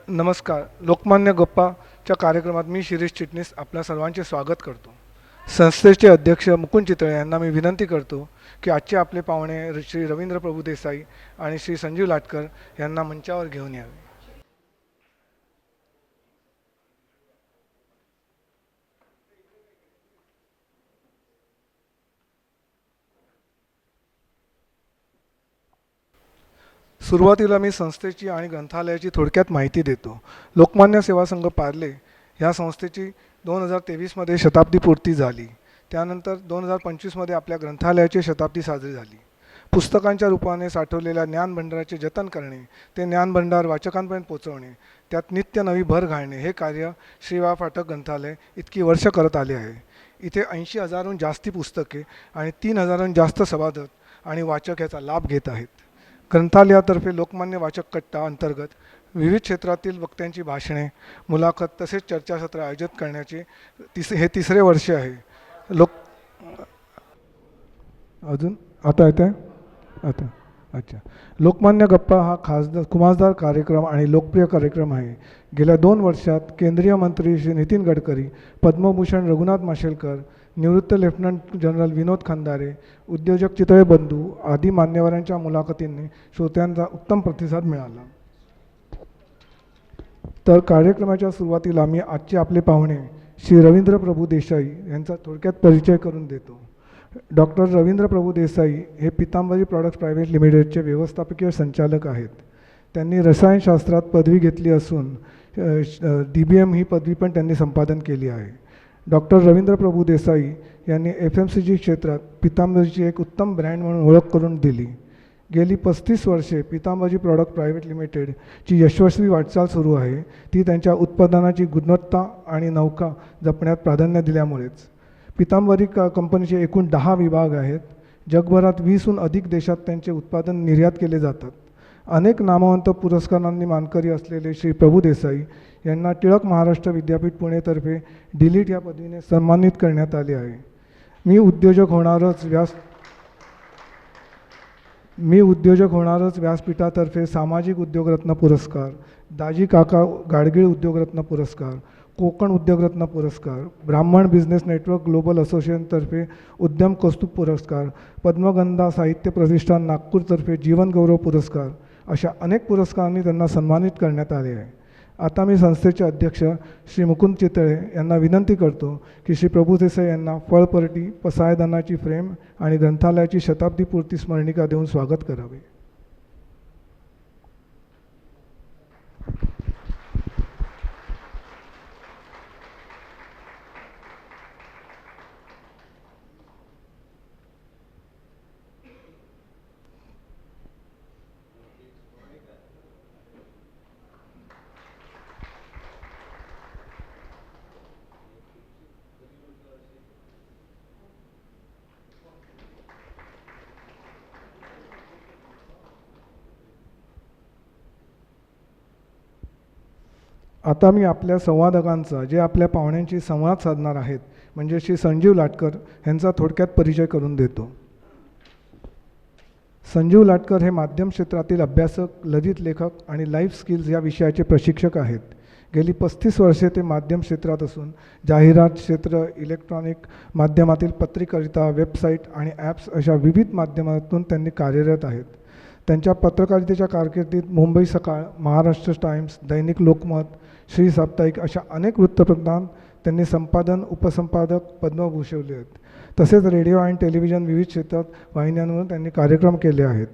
नमस्कार. लोकमान्य गप्पाच्या कार्यक्रमात मी शिरीष चिटणीस आपल्या सर्वांचे स्वागत करतो. संस्थेचे अध्यक्ष मुकुंद चितळे यांना मी विनंती करतो की आजचे आपले पाहुणे श्री रवींद्र प्रभू देसाई आणि श्री संजीव लाटकर यांना मंचावर घेऊन यावे. सुरुवातीला मी संस्थेची आणि ग्रंथालयाची थोडक्यात माहिती देतो. लोकमान्य सेवा संघ पार्ले ह्या संस्थेची 2023मध्ये शताब्दी पूर्ती झाली. त्यानंतर 2025मध्ये आपल्या ग्रंथालयाची शताब्दी साजरी झाली. पुस्तकांच्या रूपाने साठवलेल्या ज्ञानभंडाराचे जतन करणे, ते ज्ञानभंडार वाचकांपर्यंत पोहोचवणे, त्यात नित्य नवी भर घालणे हे कार्य श्रीवा फाटक ग्रंथालय इतकी वर्ष करत आले आहे. इथे 80,000हून जास्ती पुस्तके आणि 3,000हून जास्त सभासद आणि वाचक याचा लाभ घेत आहेत. ग्रंथालयातर्फे लोकमान्य वाचक कट्टा अंतर्गत विविध क्षेत्रातील वक्त्यांची भाषणे, मुलाखत तसेच चर्चासत्र आयोजित करण्याचे हे तिसरे वर्ष आहे. अजून आता येत आहे आता अच्छा. लोकमान्य गप्पा हा खुमासदार कार्यक्रम आणि लोकप्रिय कार्यक्रम आहे. गेल्या 2 वर्षात केंद्रीय मंत्री श्री नितीन गडकरी, पद्मभूषण रघुनाथ माशेलकर, निवृत्त लेफ्टनंट जनरल विनोद खंदारे, उद्योजक चितळे बंधू आदी मान्यवरांच्या मुलाखतींनी श्रोत्यांचा उत्तम प्रतिसाद मिळाला. तर कार्यक्रमाच्या सुरुवातीला मी आजचे आपले पाहुणे श्री रवींद्र प्रभू देसाई यांचा थोडक्यात परिचय करून देतो. डॉक्टर रवींद्र प्रभू देसाई हे पीतांबरी प्रॉडक्ट्स प्रायव्हेट लिमिटेडचे व्यवस्थापकीय संचालक आहेत. त्यांनी रसायनशास्त्रात पदवी घेतली असून DBM ही पदवी पण त्यांनी संपादन केली आहे. डॉक्टर रवींद्र प्रभू देसाई यांनी FMCG क्षेत्रात पीतांबरीची एक उत्तम ब्रँड म्हणून ओळख करून दिली. गेली 35 वर्षे पीतांबरी प्रॉडक्ट प्रायव्हेट लिमिटेडची यशस्वी वाटचाल सुरू आहे. ती त्यांच्या उत्पादनाची गुणवत्ता आणि नौका जपण्यात प्राधान्य दिल्यामुळेच. पीतांबरी कंपनीचे एकूण 10 विभाग आहेत. जगभरात 20हून अधिक देशात त्यांचे उत्पादन निर्यात केले जातात. अनेक नामवंत पुरस्कारांनी मानकरी असलेले श्री प्रभू देसाई यांना टिळक महाराष्ट्र विद्यापीठ पुणेतर्फे डिलीट या पदवीने सन्मानित करण्यात आले आहे. मी उद्योजक होणारच व्यासपीठातर्फे सामाजिक उद्योगरत्न पुरस्कार, दाजी काका गाडगीळ उद्योगरत्न पुरस्कार, कोकण उद्योगरत्न पुरस्कार, ब्राह्मण बिझनेस नेटवर्क ग्लोबल असोसिएशनतर्फे उद्यम कौस्तुभ पुरस्कार, पद्मगंधा साहित्य प्रतिष्ठान नागपूरतर्फे जीवन गौरव पुरस्कार अशा अनेक पुरस्कारांनी त्यांना सन्मानित करण्यात आले आहे. आता मी संस्थेचे अध्यक्ष श्री मुकुंद चितळे यांना विनंती करतो की श्री प्रभू देसाई यांना फळपरटी, पसायदानाची फ्रेम आणि ग्रंथालयाची शताब्दी पूर्ती स्मरणिका देऊन स्वागत करावे. आता मी आपल्या संवादकांचा, जे आपल्या पाहुण्यांशी संवाद साधणार आहेत, म्हणजे श्री संजीव लाटकर यांचा थोडक्यात परिचय करून देतो. संजीव लाटकर हे माध्यम क्षेत्रातील अभ्यासक, ललित लेखक आणि लाईफ स्किल्स या विषयाचे प्रशिक्षक आहेत. गेली 35 वर्षे ते माध्यम क्षेत्रात असून जाहिरात क्षेत्र, इलेक्ट्रॉनिक माध्यमातील पत्रकारिता, वेबसाईट आणि ॲप्स अशा विविध माध्यमातून त्यांनी कार्यरत आहेत. त्यांच्या पत्रकारितेच्या कारकिर्दीत मुंबई सकाळ, महाराष्ट्र टाइम्स, दैनिक लोकमत, श्री साप्ताहिक अशा अनेक वृत्तपत्रांत त्यांनी संपादन, उपसंपादक पद्म भूषवले आहेत. तसेच रेडिओ आणि टेलिव्हिजन विविध क्षेत्रात वाहिन्यांवर त्यांनी कार्यक्रम केले आहेत.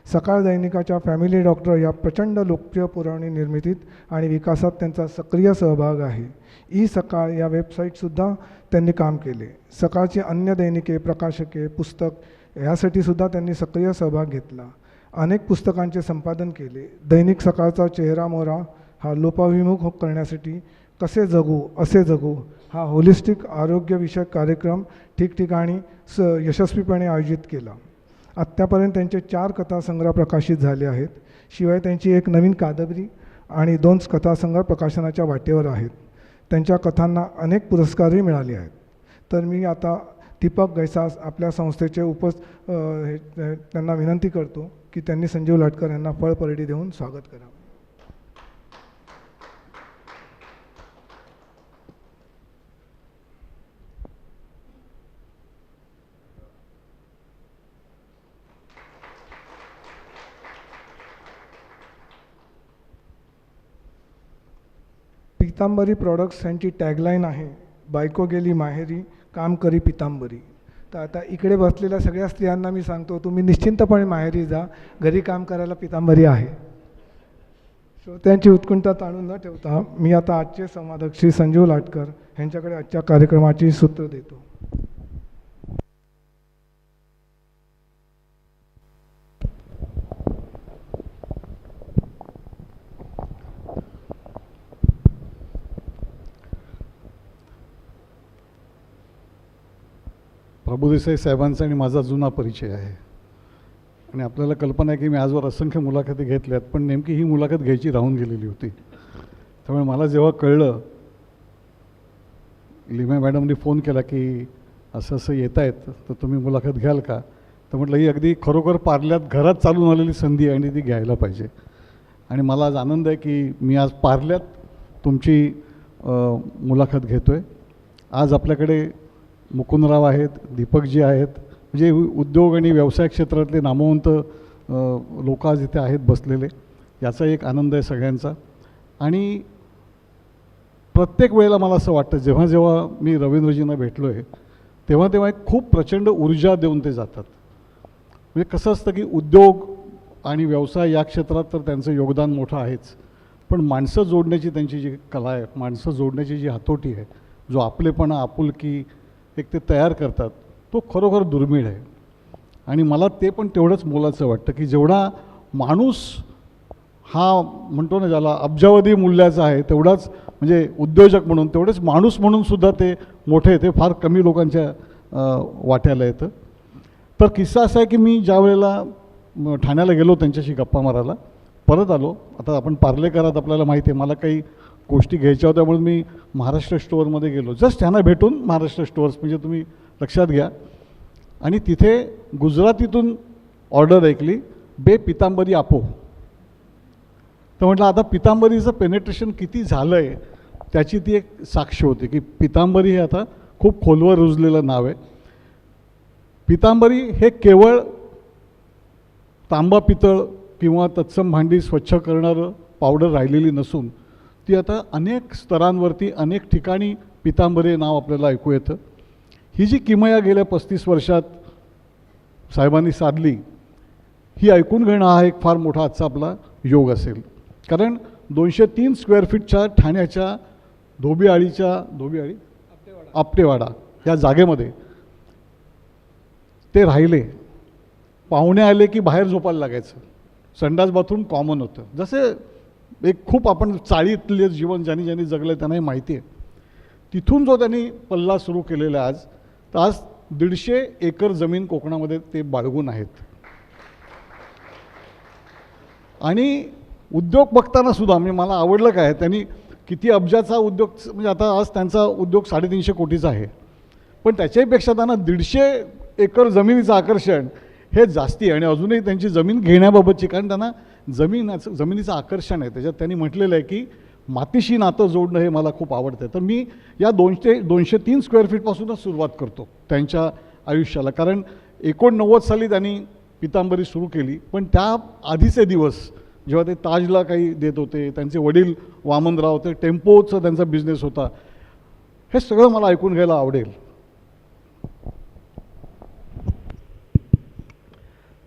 सकाळ दैनिकाच्या फॅमिली डॉक्टर या प्रचंड लोकप्रिय पुरवणी निर्मितीत आणि विकासात त्यांचा सक्रिय सहभाग आहे. सकाळ या वेबसाईटसुद्धा त्यांनी काम केले. सकाळची अन्य दैनिके, प्रकाशके, पुस्तक यासाठी सुद्धा त्यांनी सक्रिय सहभाग घेतला. अनेक पुस्तकांचे संपादन केले. दैनिक सकाळचा चेहरा मोहरा हा लोपाभिमुख करण्यासाठी कसे जगू असे जगू हा होलिस्टिक आरोग्यविषयक कार्यक्रम ठिकठिकाणी यशस्वीपणे आयोजित केला. आत्तापर्यंत त्यांचे 4 कथासंग्रह प्रकाशित झाले आहेत. शिवाय त्यांची एक नवीन कादंबरी आणि 2 कथासंग्रह प्रकाशनाच्या वाटेवर आहेत. त्यांच्या कथांना अनेक पुरस्कारही मिळाले आहेत. तर मी आता दीपक गैसास आपल्या संस्थेचे त्यांना विनंती करतो की त्यांनी संजीव लाटकर यांना फळपरडी देऊन स्वागत करावं. पितांबरी प्रॉडक्ट्स यांची टॅगलाईन आहे, बायको गेली माहेरी काम करी पितांबरी. तर आता इकडे बसलेल्या सगळ्या स्त्रियांना मी सांगतो, तुम्ही निश्चिंतपणे माहेरी जा, घरी काम करायला पितांबरी आहे. श्रोत्यांची उत्कंठा ताणून न ठेवता मी आता आजचे संवादक श्री संजीव लाटकर यांच्याकडे आजच्या कार्यक्रमाची सूत्र देतो. प्रभुदेसाई साहेबांचा आणि माझा जुना परिचय आहे आणि आपल्याला कल्पना आहे की मी आजवर असंख्य मुलाखती घेतल्यात, पण नेमकी ही मुलाखत घ्यायची राहून गेलेली होती. त्यामुळे मला जेव्हा कळलं, लिमा मॅडमनी फोन केला की असं असं येत आहेत तर तुम्ही मुलाखत घ्याल का, तर म्हटलं ही अगदी खरोखर पार्ल्यात घरात चालून आलेली संधी आहे आणि ती घ्यायला पाहिजे. आणि मला आज आनंद आहे की मी आज पार्ल्यात तुमची मुलाखत घेतो आहे. आज आपल्याकडे मुकुंदराव आहेत, दीपकजी आहेत, म्हणजे उद्योग आणि व्यवसाय क्षेत्रातले नामवंत लोक आज इथे आहेत बसलेले. याचा एक आनंद आहे सगळ्यांचा. आणि प्रत्येक वेळेला मला असं वाटतं, जेव्हा जेव्हा मी रवींद्रजींना भेटलो आहे तेव्हा तेव्हा एक खूप प्रचंड ऊर्जा देऊन ते जातात. म्हणजे कसं असतं की उद्योग आणि व्यवसाय या क्षेत्रात तर त्यांचं योगदान मोठं आहेच, पण माणसं जोडण्याची त्यांची जी कला आहे, माणसं जोडण्याची जी हातोटी आहे, जो आपलेपणा आपुलकी एक ते तयार करतात, तो खरोखर दुर्मिळ आहे. आणि मला ते पण तेवढंच मोलाचं वाटतं की जेवढा माणूस हा म्हणतो ना ज्याला अब्जावधी मूल्याचा आहे, तेवढाच म्हणजे उद्योजक म्हणून तेवढेच माणूस म्हणून सुद्धा ते मोठे, ते फार कमी लोकांच्या वाट्याला येतं. तर किस्सा असा आहे की मी ज्या वेळेला ठाण्याला गेलो त्यांच्याशी गप्पा मारायला, परत आलो. आता आपण पार्लेकरात आपल्याला माहिती आहे, मला काही गोष्टी घ्यायच्या होत्या म्हणून मी महाराष्ट्र स्टोअरमध्ये गेलो. जस्ट त्यांना भेटून महाराष्ट्र स्टोअर्स म्हणजे तुम्ही लक्षात घ्या. आणि तिथे गुजरातीतून ऑर्डर ऐकली, बे पितांबरी आपो. तर म्हटलं आता पितांबरीचं पेनेट्रेशन किती झालं आहे त्याची ती एक साक्ष होती की पितांबरी हे आता खूप खोलवर रुजलेलं नाव आहे. पितांबरी हे केवळ तांबा पितळ किंवा तत्सम भांडी स्वच्छ करणारं पावडर राहिलेली नसून ती आता अनेक स्तरांवरती अनेक ठिकाणी पितांबरी नाव आपल्याला ऐकू येतं. ही जी किमया गेल्या 35 वर्षात साहेबांनी साधली, ही ऐकून घेणं हा एक फार मोठा आजचा आपला योग असेल. कारण 203 स्क्वेअर फीटच्या ठाण्याच्या आपटेवाडा या जागेमध्ये ते राहिले. पाहुणे आले की बाहेर झोपायला लागायचं, संडास बाथरूम कॉमन होतं. जसे एक खूप आपण चाळीतले जीवन ज्यांनी जगलं त्यांनाही माहिती आहे. तिथून जो त्यांनी पल्ला सुरू केलेला आज, तर आज 150 एकर जमीन कोकणामध्ये ते बाळगून आहेत. आणि उद्योग बघताना सुद्धा म्हणजे मला आवडलं काय, त्यांनी किती अब्जाचा उद्योग, म्हणजे आता आज त्यांचा उद्योग 350 कोटीचा आहे, पण त्याच्याहीपेक्षा त्यांना 150 एकर जमिनीचं आकर्षण हे जास्ती आहे. आणि अजूनही त्यांची जमीन घेण्याबाबतची, कारण त्यांना जमिनीचं आकर्षण आहे. त्याच्यात त्यांनी म्हटलेलं आहे की मातीशी नातं जोडणं हे मला खूप आवडतं. तर मी या 203 स्क्वेअर फीटपासूनच सुरुवात करतो त्यांच्या आयुष्याला. कारण 89 साली त्यांनी पितांबरी सुरू केली, पण त्या आधीचे दिवस जेव्हा ते ताजला काही देत होते, त्यांचे वडील वामनराव, ते टेम्पोचा त्यांचा बिझनेस होता, हे सगळं मला ऐकून घ्यायला आवडेल.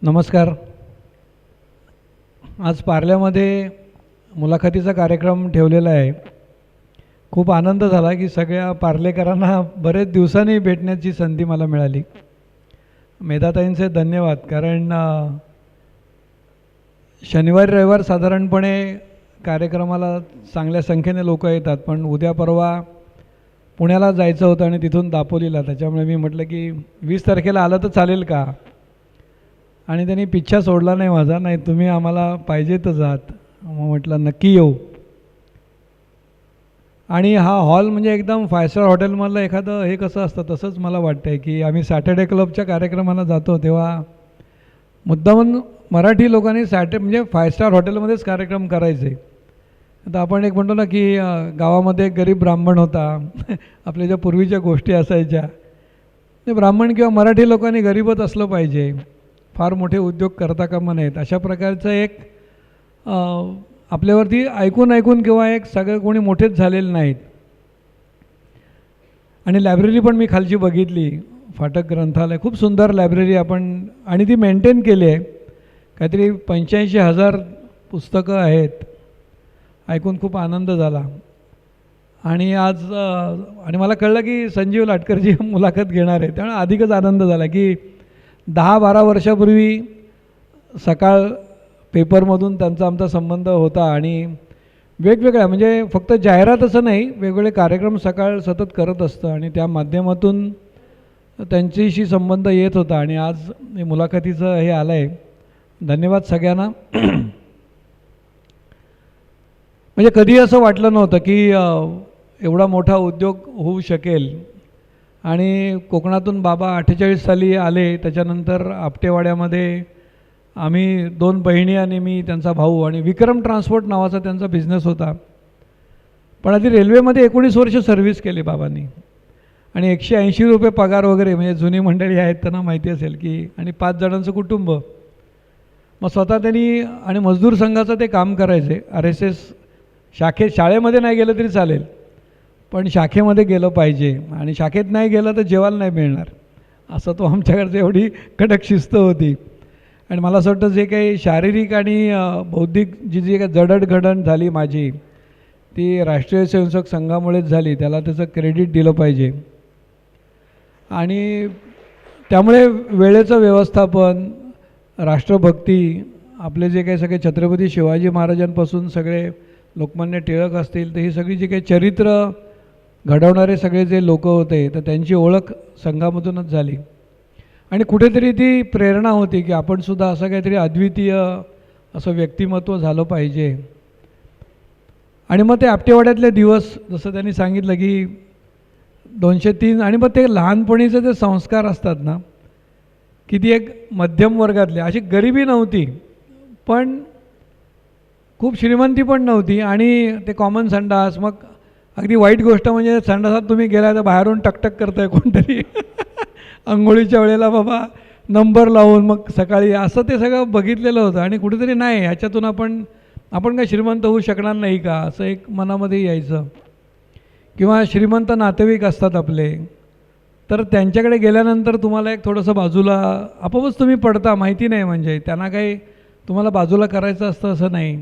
नमस्कार. आज पार्ल्यामध्ये मुलाखतीचा कार्यक्रम ठेवलेला आहे. खूप आनंद झाला की सगळ्या पार्लेकरांना बरेच दिवसांनी भेटण्याची संधी मला मिळाली. मेधाताईंचे धन्यवाद. कारण शनिवारी रविवार साधारणपणे कार्यक्रमाला चांगल्या संख्येने लोक येतात, पण उद्या परवा पुण्याला जायचं होतं आणि तिथून दापोलीला. त्याच्यामुळे मी म्हटलं की 20 तारखेला आलं तर चालेल का. आणि त्यांनी पिच्छा सोडला नाही माझा, नाही तुम्ही आम्हाला पाहिजे तर जात. मग म्हटलं नक्की येऊ. आणि हा हॉल म्हणजे एकदम 5 स्टार हॉटेलमधलं एखादं हे कसं असतं तसंच मला वाटतं आहे की आम्ही सॅटर्डे क्लबच्या कार्यक्रमाला जातो तेव्हा मुद्दामून मराठी लोकांनी म्हणजे 5 स्टार हॉटेलमध्येच कार्यक्रम करायचे. आता आपण एक म्हणतो ना की गावामध्ये एक गरीब ब्राह्मण होता आपल्या ज्या पूर्वीच्या गोष्टी असायच्या, ते ब्राह्मण किंवा मराठी लोकांनी गरीबच असलं पाहिजे, फार मोठे उद्योग करता कामा नयेत, अशा प्रकारचं एक आपल्यावरती ऐकून ऐकून किंवा एक सगळे कोणी मोठेच झालेले नाहीत. आणि लायब्ररी पण मी खालची बघितली, फाटक ग्रंथालय, खूप सुंदर लायब्ररी आपण, आणि ती मेंटेन केली आहे. काहीतरी 85,000 पुस्तकं आहेत. ऐकून खूप आनंद झाला. आणि आज आणि मला कळलं की संजीव लाटकरजी मुलाखत घेणार आहे, त्यामुळे अधिकच आनंद झाला की 10-12 वर्षापूर्वी सकाळ पेपरमधून त्यांचा आमचा संबंध होता. आणि वेगवेगळ्या, म्हणजे फक्त जाहिरात असं नाही, वेगवेगळे कार्यक्रम सकाळ सतत करत असतं आणि त्या माध्यमातून त्यांच्याशी संबंध येत होता. आणि आज हे मुलाखतीचं हे आलं आहे. धन्यवाद सगळ्यांना. म्हणजे कधी असं वाटलं नव्हतं की एवढा मोठा उद्योग होऊ शकेल. आणि कोकणातून बाबा 48 साली आले, त्याच्यानंतर आपटेवाड्यामध्ये आम्ही 2 बहिणी आणि मी, त्यांचा भाऊ, आणि विक्रम ट्रान्सपोर्ट नावाचा त्यांचा बिझनेस होता. पण आधी रेल्वेमध्ये 19 वर्ष सर्व्हिस केली बाबांनी, आणि 180 रुपये पगार वगैरे, म्हणजे जुनी मंडळी आहेत त्यांना माहिती असेल की, आणि 5 जणांचं कुटुंब. मग स्वतः त्यांनी, आणि मजदूर संघाचं ते काम करायचे. RSS शाळेमध्ये नाही गेलं तरी चालेल, पण शाखेमध्ये गेलं पाहिजे, आणि शाखेत नाही गेलं तर जेवायला नाही मिळणार, असं तो आमच्याकडचं एवढी कडक शिस्त होती. आणि मला असं वाटतं जे काही शारीरिक आणि बौद्धिक जी काही जडणघडण झाली माझी, ती राष्ट्रीय स्वयंसेवक संघामुळेच झाली, त्याला त्याचं क्रेडिट दिलं पाहिजे. आणि त्यामुळे वेळेचं व्यवस्थापन, राष्ट्रभक्ती, आपले जे काही सगळे छत्रपती शिवाजी महाराजांपासून सगळे लोकमान्य टिळक असतील, तर ही सगळी जी काही चरित्र घडवणारे सगळे जे लोक होते, तर त्यांची ओळख संघामधूनच झाली. आणि कुठेतरी ती प्रेरणा होती की आपण सुद्धा असं काहीतरी अद्वितीय असं व्यक्तिमत्व झालं पाहिजे. आणि मग ते आपटेवाड्यातले दिवस, जसं त्यांनी सांगितलं की 203, आणि मग ते लहानपणीचे ते संस्कार असतात ना, की ती एक मध्यम वर्गातली, अशी गरिबी नव्हती, पण खूप श्रीमंती पण नव्हती, आणि ते कॉमन संडास. मग अगदी वाईट गोष्ट म्हणजे संडासात तुम्ही गेला तर बाहेरून टकटक करताय कोणतरी अंघोळीच्या वेळेला बाबा नंबर लावून, मग सकाळी, असं ते सगळं बघितलेलं होतं. आणि कुठेतरी नाही, ह्याच्यातून आपण काय श्रीमंत होऊ शकणार नाही का, असं एक मनामध्ये यायचं. किंवा श्रीमंत नातेवाईक असतात आपले, तर त्यांच्याकडे गेल्यानंतर तुम्हाला एक थोडंसं बाजूला आपोआपच तुम्ही पडता, माहिती नाही, म्हणजे त्यांना काही तुम्हाला बाजूला करायचं असतं असं नाही.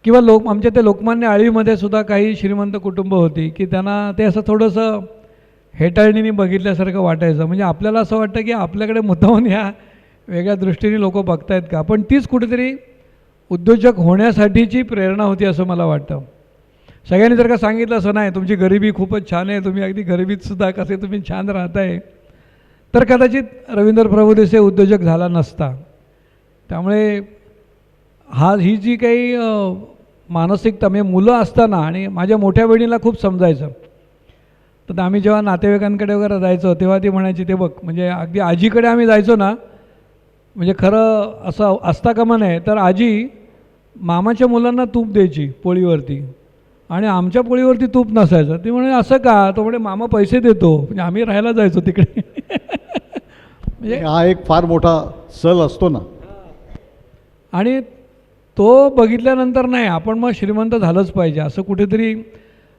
किंवा आमच्या ते लोकमान्य आळवीमध्ये सुद्धा काही श्रीमंत कुटुंब होती की त्यांना ते असं थोडंसं हेटाळणीने बघितल्यासारखं वाटायचं. म्हणजे आपल्याला असं वाटतं की आपल्याकडे मुद्दामून ह्या वेगळ्या दृष्टीने लोक बघतायत का, पण तीच कुठेतरी उद्योजक होण्यासाठीची प्रेरणा होती असं मला वाटतं. सगळ्यांनी जर का सांगितलं असं नाही, तुमची गरिबी खूपच छान आहे, तुम्ही अगदी गरिबीतसुद्धा कसे तुम्ही छान राहताय, तर कदाचित रवींद्र प्रभुदेसाई उद्योजक झाला नसता. त्यामुळे ही जी काही मानसिकता, म्हणजे मुलं असताना, आणि माझ्या मोठ्या बहिणीला खूप समजायचं. तर आम्ही जेव्हा नातेवाईकांकडे वगैरे जायचो तेव्हा ती म्हणायची, ते बघ, म्हणजे अगदी आजीकडे आम्ही जायचो ना, म्हणजे खरं असं असता कामा नये, तर आजी मामाच्या मुलांना तूप द्यायची पोळीवरती, आणि आमच्या पोळीवरती तूप नसायचं. ती म्हणे असं का, तो म्हणे मामा पैसे देतो, म्हणजे आम्ही राहायला जायचो तिकडे. म्हणजे हा एक फार मोठा सल असतो ना. आणि तो बघितल्यानंतर नाही, आपण मग श्रीमंत झालंच पाहिजे असं कुठेतरी.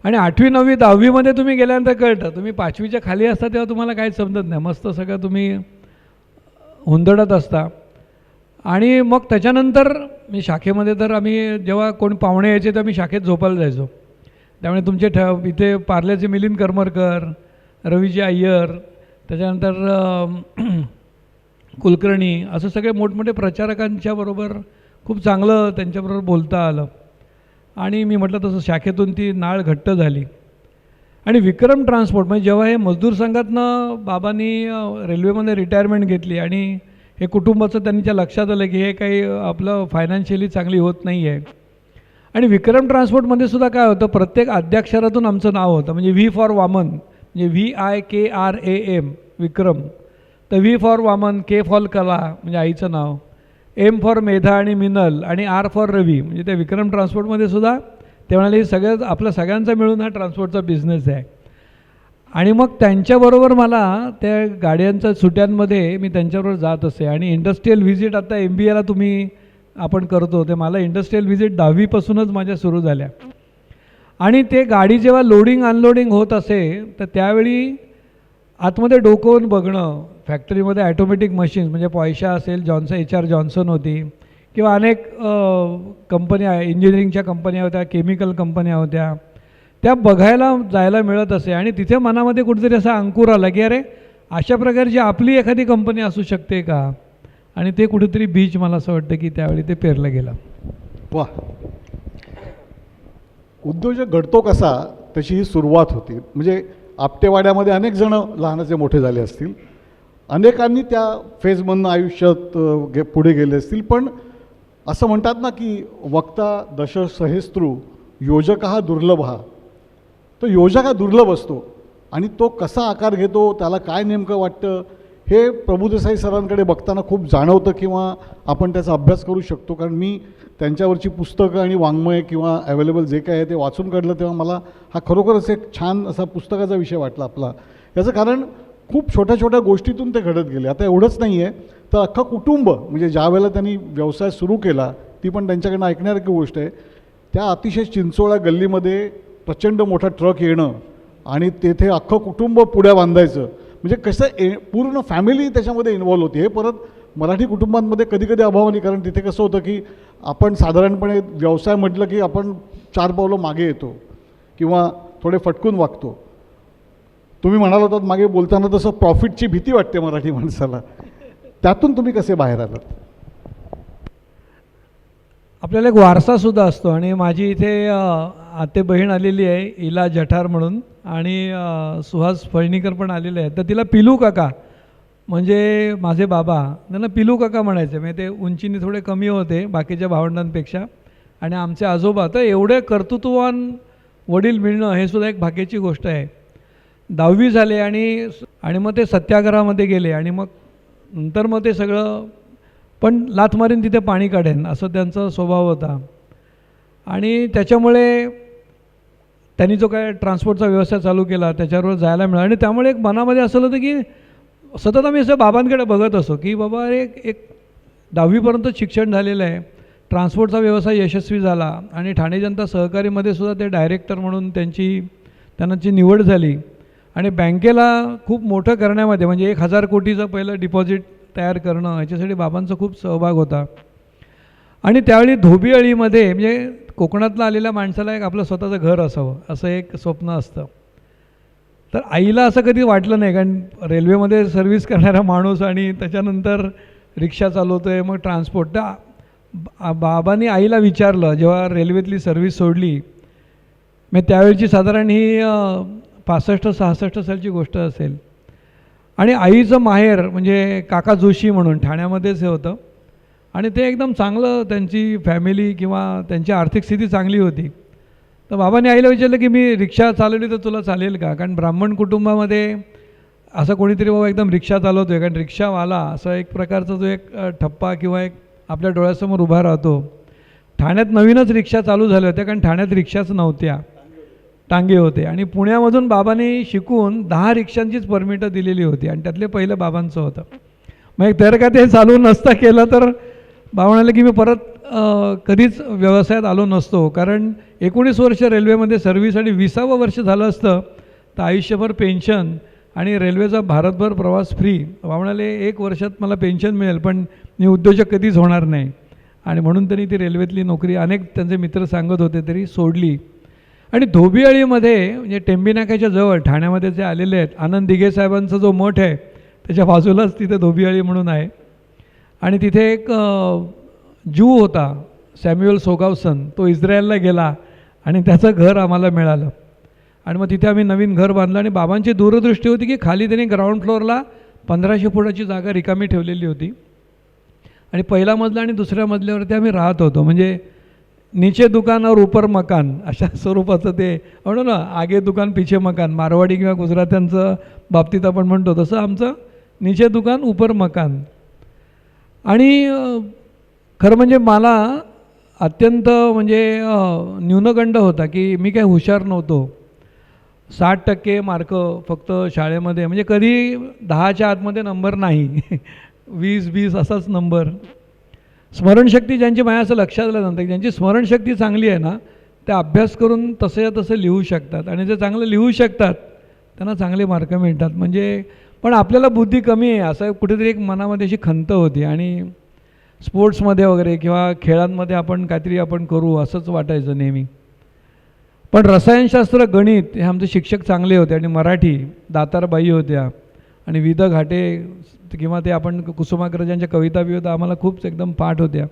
आणि 8वी 9वी 10वीमध्ये तुम्ही गेल्यानंतर कळतं, तुम्ही 5वीच्या खाली असता तेव्हा तुम्हाला काहीच समजत नाही, मस्त सगळं तुम्ही हुंदडत असता. आणि मग त्याच्यानंतर मी शाखेमध्ये, तर आम्ही जेव्हा कोण पाहुणे यायचे तर मी शाखेत झोपायला जायचो. त्यामुळे तुमचे इथे पार्ल्याचे मिलिंद करमरकर, रवीजी अय्यर, त्याच्यानंतर कुलकर्णी, असं सगळे मोठमोठे प्रचारकांच्या बरोबर खूप चांगलं त्यांच्याबरोबर बोलता आलं. आणि मी म्हटलं तसं शाखेतून ती नाळ घट्ट झाली. आणि विक्रम ट्रान्सपोर्ट, म्हणजे जेव्हा हे मजदूर संघातनं बाबांनी रेल्वेमध्ये रिटायरमेंट घेतली, आणि हे कुटुंबाचं त्यांच्या लक्षात आलं की हे काही आपलं फायनान्शियली चांगली होत नाही आहे. आणि विक्रम ट्रान्सपोर्टमध्ये सुद्धा काय होतं, प्रत्येक आद्याक्षरातून आमचं नाव होतं. म्हणजे व्ही फॉर वामन, म्हणजे VIKRAM विक्रम, तर V for Vaman, K for कला म्हणजे आईचं नाव, एम फॉर मेधा आणि मिनल, आणि R फॉर रवी. म्हणजे त्या विक्रम ट्रान्सपोर्टमध्ये सुद्धा ते म्हणाले हे सगळं आपलं सगळ्यांचा मिळून हा ट्रान्सपोर्टचा बिझनेस आहे. आणि मग त्यांच्याबरोबर मला त्या गाड्यांच्या सुट्यांमध्ये मी त्यांच्याबरोबर जात असे. आणि इंडस्ट्रीयल व्हिजिट आता MBAला तुम्ही आपण करतो ते मला इंडस्ट्रियल व्हिजिट 10वीपासूनच माझ्या सुरू झाल्या. आणि ते गाडी जेव्हा लोडिंग अनलोडिंग होत असे तर त्यावेळी आतमध्ये डोकवून बघणं, फॅक्टरीमध्ये ॲटोमॅटिक मशीन्स म्हणजे पॉयशा असेल, HR जॉन्सन होती किंवा अनेक कंपन्या, इंजिनिअरिंगच्या कंपन्या होत्या, केमिकल कंपन्या होत्या, त्या बघायला जायला मिळत असे. आणि तिथे मनामध्ये कुठेतरी असा अंकुर आला की अरे अशा प्रकारची आपली एखादी कंपनी असू शकते का. आणि ते कुठेतरी बीज मला असं वाटतं की त्यावेळी ते पेरलं गेलं. वा, उद्योजक घडतो कसा तशी ही सुरुवात होती. म्हणजे आपटेवाड्यामध्ये अनेक जण लहानाचे मोठे झाले असतील, अनेकांनी त्या फेजमधनं आयुष्यात पुढे गेले असतील, पण असं म्हणतात ना की वक्ता दश सहस्त्रु योजक हा दुर्लभ हा. तो योजक हा दुर्लभ असतो आणि तो कसा आकार घेतो, त्याला काय नेमकं वाटतं हे प्रभुदेसाई सरांकडे बघताना खूप जाणवतं किंवा आपण त्याचा अभ्यास करू शकतो. कारण मी त्यांच्यावरची पुस्तकं आणि वाङ्मय किंवा अवेलेबल जे काय आहे ते वाचून काढलं तेव्हा मला हा खरोखरच एक छान असा पुस्तकाचा विषय वाटला आपला. याचं कारण खूप छोट्या छोट्या गोष्टीतून ते घडत गेले. आता एवढंच नाही आहे तर अख्खं कुटुंब, म्हणजे ज्या वेळेला त्यांनी व्यवसाय सुरू केला ती पण त्यांच्याकडनं ऐकण्यासारखी गोष्ट आहे. त्या अतिशय चिंचोळा गल्लीमध्ये प्रचंड मोठा ट्रक येणं आणि तेथे अख्खं कुटुंब पुढ्या बांधायचं, म्हणजे कसं पूर्ण फॅमिली त्याच्यामध्ये इन्व्हॉल्व होती. हे परत मराठी कुटुंबांमध्ये कधी कधी अभावानी, कारण तिथे कसं होतं की आपण साधारणपणे व्यवसाय म्हटलं की आपण 4 पावलं मागे येतो किंवा थोडे फटकून वागतो. तुम्ही म्हणाला होतात मागे बोलताना तसं प्रॉफिटची भीती वाटते मराठी माणसाला. त्यातून तुम्ही कसे बाहेर आलात? आपल्याला एक वारसासुद्धा असतो. आणि माझी इथे आते बहीण आलेली आहे इला जठार म्हणून, आणि सुहास फळणीकर पण आलेले आहेत. तर तिला पिलू काका म्हणजे माझे बाबा त्यांना पिलू काका म्हणायचे. म्हणजे ते उंचीने थोडे कमी होते बाकीच्या भावंडांपेक्षा. आणि आमचे आजोबा तर एवढे कर्तृत्ववान वडील मिळणं हे सुद्धा एक भाग्याची गोष्ट आहे. 10वी झाले आणि मग ते सत्याग्रहामध्ये गेले आणि मग नंतर मग ते सगळं, पण लाथ मारीन तिथे पाणी काढेन असं त्यांचा स्वभाव होता. आणि त्याच्यामुळे त्यांनी जो काय ट्रान्सपोर्टचा व्यवसाय चालू केला त्याच्यावर जायला मिळालं. आणि त्यामुळे एक मनामध्ये असं होतं की सतत आम्ही असं बाबांकडे बघत असो की बाबा एक 10वीपर्यंत शिक्षण झालेलं आहे, ट्रान्सपोर्टचा व्यवसाय यशस्वी झाला आणि ठाणे जनता सहकारीमध्ये सुद्धा ते डायरेक्टर म्हणून त्यांची निवड झाली. आणि बँकेला खूप मोठं करण्यामध्ये म्हणजे 1000 कोटीचं पहिलं डिपॉझिट तयार करणं ह्याच्यासाठी बाबांचा खूप सहभाग होता. आणि त्यावेळी धोबिअळीमध्ये म्हणजे कोकणातला आलेल्या माणसाला एक आपलं स्वतःचं घर असावं असं एक स्वप्न असतं. तर आईला असं कधी वाटलं नाही, कारण रेल्वेमध्ये सर्व्हिस करणारा माणूस आणि त्याच्यानंतर रिक्षा चालवतो आहे, मग ट्रान्सपोर्ट. तर बाबांनी आईला विचारलं जेव्हा रेल्वेतली सर्व्हिस सोडली, मग त्यावेळची साधारण ही 65-66 सालची गोष्ट असेल. आणि आईचं माहेर म्हणजे काका जोशी म्हणून ठाण्यामध्येच हे होतं. आणि ते एकदम चांगलं, त्यांची फॅमिली किंवा त्यांची आर्थिक स्थिती चांगली होती. तर बाबांनी आईला विचारलं की मी रिक्षा चालवली तर तुला चालेल का, कारण ब्राह्मण कुटुंबामध्ये असं कोणीतरी बाबा एकदम रिक्षा चालवतो आहे, कारण रिक्षावाला असा एक प्रकारचा जो एक ठप्पा किंवा एक आपल्या डोळ्यासमोर उभा राहतो. ठाण्यात नवीनच रिक्षा चालू झाल्या होत्या, कारण ठाण्यात रिक्षाच नव्हत्या, टांगे होते. आणि पुण्यामधून बाबांनी शिकून 10 रिक्षांचीच परमिटं दिलेली होती आणि त्यातले पहिलं बाबांचं होतं. मग तर का ते चालू नसता केलं तर बाबा म्हणाले की मी परत कधीच व्यवसायात आलो नसतो, कारण 19 वर्ष रेल्वेमध्ये सर्व्हिस आणि 20वं वर्ष झालं असतं तर आयुष्यभर पेन्शन आणि रेल्वेचा भारतभर प्रवास फ्री. बाबा म्हणाले 1 वर्षात मला पेन्शन मिळेल पण मी उद्योजक कधीच होणार नाही. आणि म्हणून त्यांनी ती रेल्वेतली नोकरी अनेक त्यांचे मित्र सांगत होते तरी सोडली. आणि धोबिअळीमध्ये म्हणजे टेंबी नाक्याच्या जवळ ठाण्यामध्ये जे आलेले आहेत, आनंद दिघे साहेबांचा जो मठ आहे त्याच्या बाजूलाच तिथे धोबिअळी म्हणून आहे. आणि तिथे एक ज्यू होता सॅम्युअल सोगावसन, तो इस्रायलला गेला आणि त्याचं घर आम्हाला मिळालं. आणि मग तिथे आम्ही नवीन घर बांधलं. आणि बाबांची दूरदृष्टी होती की खाली त्यांनी ग्राउंड फ्लोअरला 1500 फुटाची जागा रिकामी ठेवलेली होती आणि पहिला मजला आणि दुसऱ्या मजल्यावरती आम्ही राहत होतो. म्हणजे नीचे दुकान और ऊपर मकान अशा स्वरूपाचं ते म्हणू ना, आगे दुकान पिछे मकान, मारवाडी किंवा गुजरात्यांचं बाबतीत आपण म्हणतो तसं आमचं नीचे दुकान ऊपर मकान. आणि खरं म्हणजे मला अत्यंत म्हणजे न्यूनगंड होता की मी काही हुशार नव्हतो. 60% मार्क फक्त शाळेमध्ये, म्हणजे कधी 10च्या आतमध्ये नंबर नाही 20-20 असाच नंबर. स्मरणशक्ती ज्यांची माझ्या असं लक्षात आलं नंतर की ज्यांची स्मरणशक्ती चांगली आहे ना, ते अभ्यास करून तसंच्या तसं लिहू शकतात आणि जे चांगलं लिहू शकतात त्यांना चांगले मार्क मिळतात. म्हणजे पण आपल्याला बुद्धी कमी आहे असं कुठेतरी एक मनामध्ये अशी खंत होती आणि स्पोर्ट्समध्ये वगैरे किंवा खेळांमध्ये आपण काहीतरी आपण करू असंच वाटायचं नेहमी. पण रसायनशास्त्र, गणित हे आमचे शिक्षक चांगले होते आणि मराठी दातारबाई होत्या आणि वि द घाटे किंवा ते आपण कुसुमाग्रजांच्या कविता बिविता आम्हाला खूप एकदम पाठ होत्या.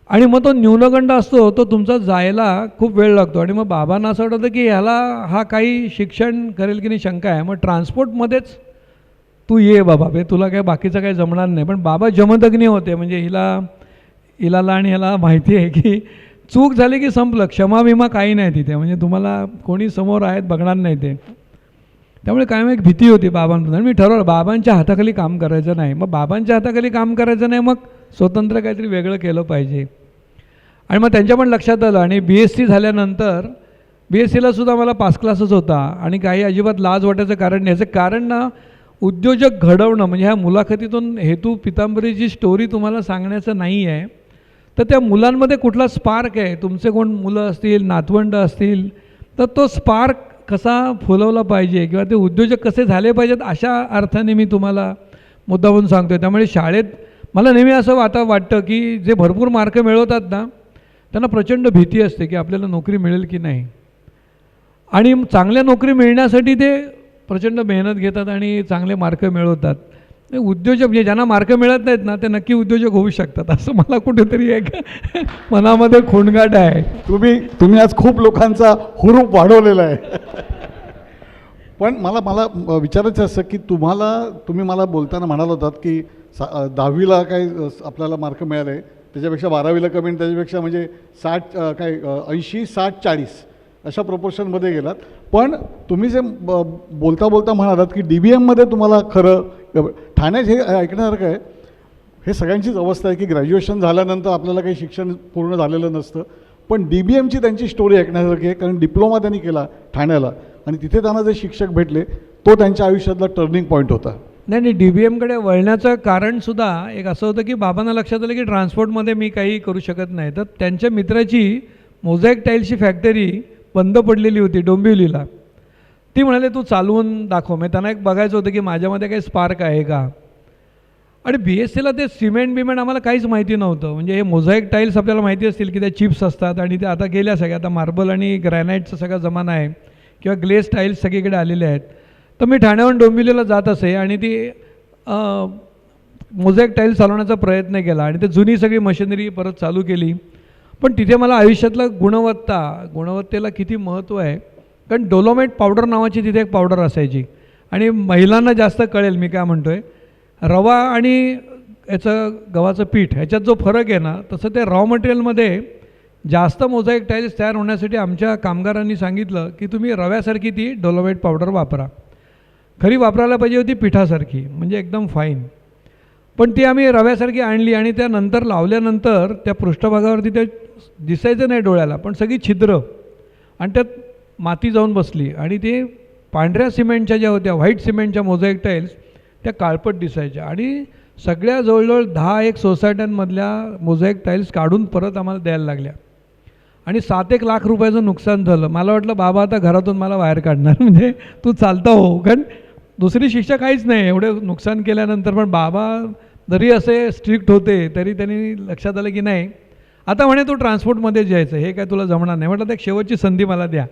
आणि मग तो न्यूनगंड असतो तो तुमचा जायला खूप वेळ लागतो आणि मग बाबांना असं वाटतं की ह्याला हा काही शिक्षण करेल की नाही शंका आहे, मग ट्रान्सपोर्टमध्येच तू ये बाबा, बे तुला काय बाकीचं काही जमणार नाही. पण बाबा जमदग्नी होते, म्हणजे हिलाला आणि ह्याला माहिती आहे की चूक झाली की संपलं, क्षमाविमा काही नाही तिथे, म्हणजे तुम्हाला कोणी समोर आहेत बघणार नाही ते. त्यामुळे कायम एक भीती होती बाबांपासून आणि मी ठरवलं बाबांच्या हाताखाली काम करायचं नाही. मग बाबांच्या हाताखाली काम करायचं नाही, मग स्वतंत्र काहीतरी वेगळं केलं पाहिजे. आणि मग त्यांच्या पण लक्षात आलं आणि BSc झाल्यानंतर BScला सुद्धा मला पास क्लासच होता आणि काही अजिबात लाज वाटायचं कारण नाही. याचं कारण ना उद्योजक घडवणं, म्हणजे ह्या मुलाखतीतून हेतू पितांबरीची स्टोरी तुम्हाला सांगण्याचं नाही आहे, तर त्या मुलांमध्ये कुठला स्पार्क आहे, तुमचे कोण मुलं असतील, नातवंड असतील, तर तो स्पार्क कसा फुलवला पाहिजे किंवा ते उद्योजक कसे झाले पाहिजेत अशा अर्थाने मी तुम्हाला मुद्दामून सांगतो आहे. त्यामुळे शाळेत मला नेहमी असं वाटतं की जे भरपूर मार्क मिळवतात ना त्यांना प्रचंड भीती असते की आपल्याला नोकरी मिळेल की नाही, आणि चांगल्या नोकरी मिळण्यासाठी ते प्रचंड मेहनत घेतात आणि चांगले मार्क मिळवतात. उद्योजक म्हणजे ज्यांना मार्क मिळत नाहीत ना ते नक्की उद्योजक होऊ शकतात असं मला कुठेतरी एक मनामध्ये खोंगाट आहे. तुम्ही आज खूप लोकांचा हुरूप वाढवलेला आहे. पण मला विचारायचं असं की तुम्ही मला बोलताना म्हणाल होतात की 10वीला काय आपल्याला मार्क मिळाले, त्याच्यापेक्षा 12वीला कमी आणि त्याच्यापेक्षा म्हणजे 80-60-40 अशा प्रोपोर्शनमध्ये गेलात. पण तुम्ही जे बोलता म्हणालात की DBMमध्ये तुम्हाला खरं ठाण्यात हे ऐकण्यासारखं आहे. हे सगळ्यांचीच अवस्था आहे की ग्रॅज्युएशन झाल्यानंतर आपल्याला काही शिक्षण पूर्ण झालेलं नसतं, पण DBMची त्यांची स्टोरी ऐकण्यासारखी आहे. कारण डिप्लोमा त्यांनी केला ठाण्याला आणि तिथे त्यांना जे शिक्षक भेटले तो त्यांच्या आयुष्यातला टर्निंग पॉईंट होता. नाही, DBMकडे वळण्याचं कारणसुद्धा एक असं होतं की बाबांना लक्षात आलं की ट्रान्सपोर्टमध्ये मी काही करू शकत नाही. तर त्यांच्या मित्राची मोझॅक टाईल्सची फॅक्टरी बंद पडलेली होती डोंबिवलीला. ती म्हणाले तू चालवून दाखव. मी त्यांना एक बघायचं होतं की माझ्यामध्ये काही स्पार्क आहे का. आणि BScला ते सिमेंट आम्हाला काहीच माहिती नव्हतं. म्हणजे हे मोझॅक टाईल्स आपल्याला माहिती असतील की त्या चिप्स असतात आणि ते आता गेल्या सगळ्या, आता मार्बल आणि ग्रॅनाईटचा सगळा जमाना आहे किंवा ग्लेस टाईल्स सगळीकडे आलेले आहेत. तर मी ठाण्याहून डोंबिवलीला जात असे आणि ती मोझॅक टाईल्स चालवण्याचा प्रयत्न केला आणि ते जुनी सगळी मशिनरी परत चालू केली. पण तिथे मला आयुष्यातलं गुणवत्तेला किती महत्त्व आहे. कारण डोलोमाइट पावडर नावाची तिथे एक पावडर असायची आणि महिलांना जास्त कळेल मी काय म्हणतो आहे. रवा आणि याचं गव्हाचं पीठ ह्याच्यात जो फरक आहे ना, तसं ते रॉ मटेरियलमध्ये जास्त मोझॅक टाईल्स तयार होण्यासाठी आमच्या कामगारांनी सांगितलं की तुम्ही रव्यासारखी ती डोलोमाइट पावडर वापरा. खरी वापरायला पाहिजे होती पिठासारखी, म्हणजे एकदम फाईन. पण ती आम्ही रव्यासारखी आणली आणि त्यानंतर लावल्यानंतर त्या पृष्ठभागावरती ते दिसायचं नाही डोळ्याला, पण सगळी छिद्र आणि त्यात माती जाऊन बसली आणि ते पांढऱ्या सिमेंटच्या ज्या होत्या, व्हाईट सिमेंटच्या मोझॅक टाईल्स त्या काळपट दिसायच्या. आणि सगळ्या जवळजवळ 10-1 सोसायट्यांमधल्या मोझॅक टाईल्स काढून परत आम्हाला द्यायला लागल्या आणि 7-1 लाख रुपयाचं नुकसान झालं. मला वाटलं बाबा आता घरातून मला बाहेर काढणार, म्हणजे तू चालता हो, कारण दुसरी शिक्षा काहीच नाही एवढे नुकसान केल्यानंतर. पण बाबा जरी असे स्ट्रिक्ट होते तरी त्यांनी लक्षात आलं की नाही आता म्हणे तू ट्रान्सपोर्टमध्ये जायचं, हे काय तुला जमणार नाही. म्हटलं तर एक शेवटची संधी मला द्या.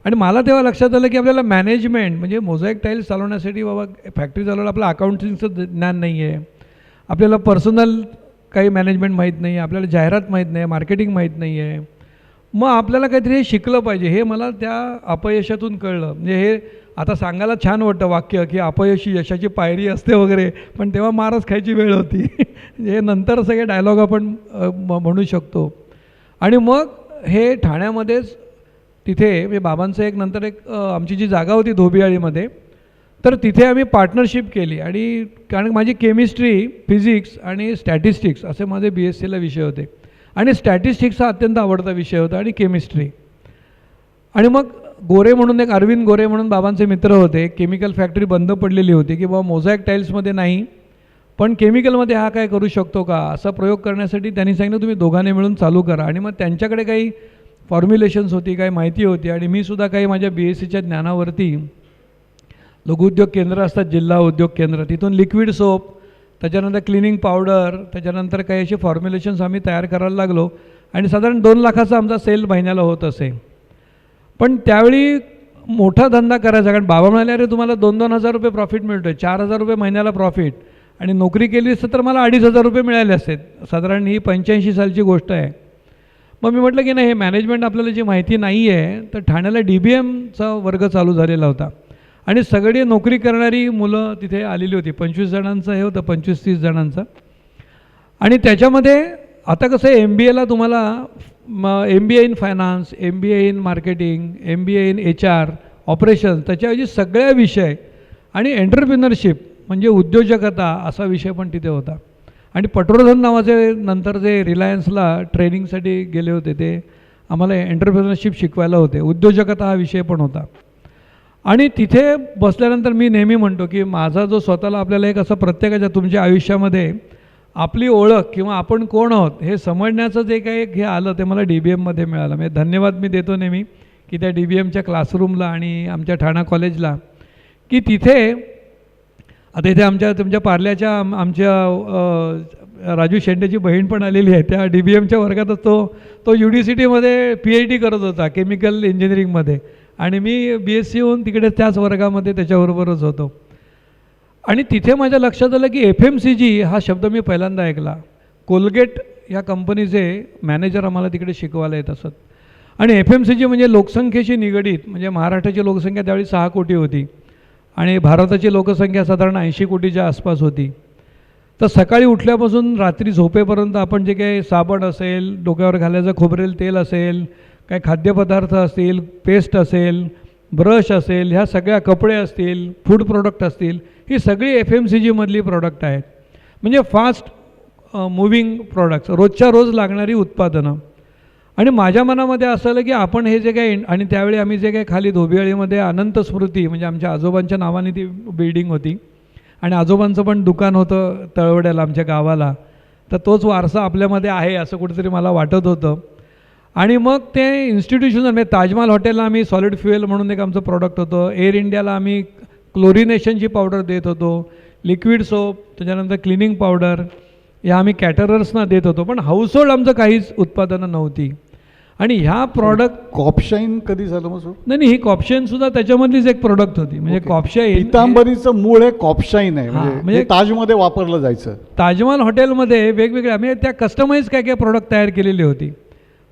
आणि मला तेव्हा लक्षात आलं की आपल्याला मॅनेजमेंट म्हणजे मोझॅक टाईल्स चालवण्यासाठी बाबा फॅक्टरी चालवायला आपलं अकाउंटिंगचं ज्ञान नाही आहे, आपल्याला पर्सनल काही मॅनेजमेंट माहीत नाही, आपल्याला जाहिरात माहीत नाही, मार्केटिंग माहीत नाही आहे. मग आपल्याला काहीतरी हे शिकलं पाहिजे. हे मला त्या अपयशातून कळलं. म्हणजे हे आता सांगायला छान वाटतं वाक्य की अपयशी यशाची पायरी असते वगैरे, पण तेव्हा मारच खायची वेळ होती. हे नंतर सगळे डायलॉग आपण म्हणू शकतो. आणि मग हे ठाण्यामध्येच तिथे म्हणजे बाबांचं एक नंतर एक आमची जी जागा होती धोबियाळीमध्ये, तर तिथे आम्ही पार्टनरशिप केली. आणि कारण माझी केमिस्ट्री, फिजिक्स आणि स्टॅटिस्टिक्स असे माझे BScला विषय होते आणि स्टॅटिस्टिक्स हा अत्यंत आवडता विषय होता आणि केमिस्ट्री. आणि मग गोरे म्हणून एक अरविंद गोरे म्हणून बाबांचे मित्र होते. केमिकल फॅक्टरी बंद पडलेली होती की बाबा मोझॅक टाईल्समध्ये नाही पण केमिकलमध्ये हा काय करू शकतो का, असा प्रयोग करण्यासाठी त्यांनी सांगितलं तुम्ही दोघांनी मिळून चालू करा. आणि मग त्यांच्याकडे काही फॉर्म्युलेशन्स होती, काही माहिती होती, आणि मी सुद्धा काही माझ्या BScच्या ज्ञानावरती लघुउद्योग केंद्र असतात, जिल्हा उद्योग केंद्र, तिथून लिक्विड सोप, त्याच्यानंतर क्लिनिंग पावडर, त्याच्यानंतर काही असे फॉर्म्युलेशन्स आम्ही तयार करायला लागलो. आणि साधारण 2 लाखाचा आमचा सेल महिन्याला होत असे. पण त्यावेळी मोठा धंदा करायचा, कारण बाबा म्हणाले अरे तुम्हाला 2-2 हजार रुपये प्रॉफिट मिळतो आहे, 4,000 रुपये महिन्याला प्रॉफिट, आणि नोकरी केली असतं तर मला 2,500 रुपये मिळाले असते. साधारण ही 85 सालची गोष्ट आहे. मग मी म्हटलं की नाही, हे मॅनेजमेंट आपल्याला जी माहिती नाही आहे, तर ठाण्याला DBMचा वर्ग चालू झालेला होता, आणि सगळी नोकरी करणारी मुलं तिथे आलेली होती. 25 जणांचं हे होतं, 25-30 जणांचं. आणि त्याच्यामध्ये आता कसं आहे, MBAला तुम्हाला MBA in finance, MBA in marketing, MBA in HR operations, त्याच्याऐवजी सगळ्या विषय, आणि एंटरप्रिनरशिप म्हणजे उद्योजकता असा विषय पण तिथे होता. आणि पटवर्धन नावाचे नंतर जे रिलायन्सला ट्रेनिंगसाठी गेले होते, ते आम्हाला एंटरप्रिनरशिप शिकवायला होते. उद्योजकता हा विषय पण होता. आणि तिथे बसल्यानंतर मी नेहमी म्हणतो की माझा जो स्वतःला आपल्याला एक असं प्रत्येकाच्या तुमच्या आयुष्यामध्ये आपली ओळख किंवा आपण कोण आहोत हे समजण्याचं जे काही हे आलं ते मला DBMमध्ये मिळालं. म्हणजे धन्यवाद मी देतो नेहमी की त्या DBMच्या क्लासरूमला आणि आमच्या ठाणा कॉलेजला, की तिथे आता इथे तुमच्या पार्ल्याच्या आमच्या राजू शेंडेची बहीण पण आलेली आहे. त्या DBMच्या वर्गातच तो UDCTमध्ये PhD करत होता केमिकल इंजिनिअरिंगमध्ये, आणि मी BSc होऊन तिकडे त्याच वर्गामध्ये त्याच्याबरोबरच होतो. आणि तिथे माझ्या लक्षात आलं की FMCG हा शब्द मी पहिल्यांदा ऐकला. कोलगेट ह्या कंपनीचे मॅनेजर आम्हाला तिकडे शिकवायला येत असत. आणि FMCG म्हणजे लोकसंख्येशी निगडीत, म्हणजे महाराष्ट्राची लोकसंख्या त्यावेळी 6 कोटी होती आणि भारताची लोकसंख्या साधारण 80 कोटीच्या आसपास होती. तर सकाळी उठल्यापासून रात्री झोपेपर्यंत आपण जे काही साबण असेल, डोक्यावर घालायचं खोबरेल तेल असेल, काही खाद्यपदार्थ असतील, पेस्ट असेल, ब्रश असेल, ह्या सगळ्या कपडे असतील, फूड प्रोडक्ट असतील, ही सगळी FMCGमधली प्रोडक्ट आहेत. म्हणजे फास्ट मूव्हिंग प्रोडक्ट्स, रोजच्या रोज लागणारी उत्पादनं. आणि माझ्या मनामध्ये असं आलं की आपण हे जे काही, आणि त्यावेळी आम्ही जे काही खाली धोबियाळीमध्ये अनंत स्मृती म्हणजे आमच्या आजोबांच्या नावाने ती बिल्डिंग होती, आणि आजोबांचं पण दुकान होतं तळवड्याला आमच्या गावाला, तर तोच वारसा आपल्यामध्ये आहे असं कुठेतरी मला वाटत होतं. आणि मग ते इन्स्टिट्यूशन म्हणजे ताजमहाल हॉटेलला आम्ही सॉलिड फ्युएल म्हणून एक आमचं प्रॉडक्ट होतं. एअर इंडियाला आम्ही क्लोरिनेशनची पावडर देत होतो, लिक्विड सोप, त्याच्यानंतर क्लिनिंग पावडर, या आम्ही कॅटरर्सना देत होतो. पण हाऊसहोल्ड आमचं काहीच उत्पादनं नव्हती. आणि ह्या प्रॉडक्ट कॉपशाईन कधी झालं मग सर? नाही, ही कॉपशाईनसुद्धा त्याच्यामधलीच एक प्रॉडक्ट होती. म्हणजे कॉपशाईन, पितांबरीचं मूळ हे कॉपशाईन आहे, म्हणजे म्हणजे ताजमध्ये वापरलं जायचं. ताजमहाल हॉटेलमध्ये वेगवेगळ्या म्हणजे त्या कस्टमाइज काय काय प्रॉडक्ट तयार केलेली होती,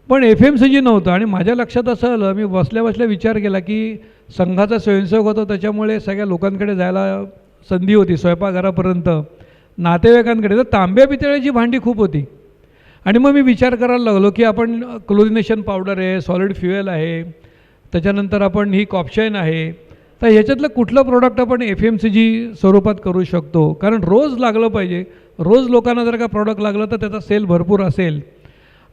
पण FMCG नव्हतं. आणि माझ्या लक्षात असं आलं, मी बसल्या बसल्या विचार केला की संघाचा स्वयंसेवक होतो, त्याच्यामुळे सगळ्या लोकांकडे जायला संधी होती, स्वयंपाकघरापर्यंत, नातेवाईकांकडे. तर तांब्या पितळेची भांडी खूप होती. आणि मग मी विचार करायला लागलो की आपण क्लोरिनेशन पावडर आहे, सॉलिड फ्युएल आहे, त्याच्यानंतर आपण ही कॉपशाईन आहे, तर ह्याच्यातलं कुठलं प्रोडक्ट आपण FMCG स्वरूपात करू शकतो. कारण रोज लागलं पाहिजे, रोज लोकांना जर का प्रॉडक्ट लागलं तर त्याचा सेल भरपूर असेल.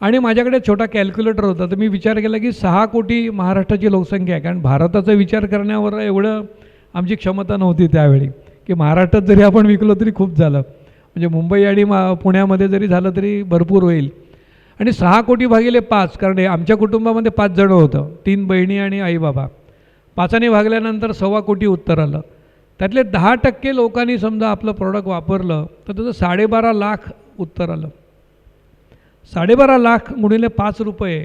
आणि माझ्याकडे छोटा कॅल्क्युलेटर होता, तर मी विचार केला की 6 कोटी महाराष्ट्राची लोकसंख्या आहे. कारण भारताचा विचार करण्यावर एवढं आमची क्षमता नव्हती त्यावेळी, की महाराष्ट्रात जरी आपण विकलो तरी खूप झालं, म्हणजे मुंबई आणि पुण्यामध्ये जरी झालं तरी भरपूर होईल. आणि 6 कोटी भागिले 5, कारण आमच्या कुटुंबामध्ये 5 जणं होतं, 3 बहिणी आणि आई बाबा. 5ने भागल्यानंतर 1.25 कोटी उत्तर आलं. त्यातले 10% लोकांनी समजा आपलं प्रॉडक्ट वापरलं तर त्याचं 12.5 लाख उत्तर आलं. 12.5 लाख गुणिले 5 रुपये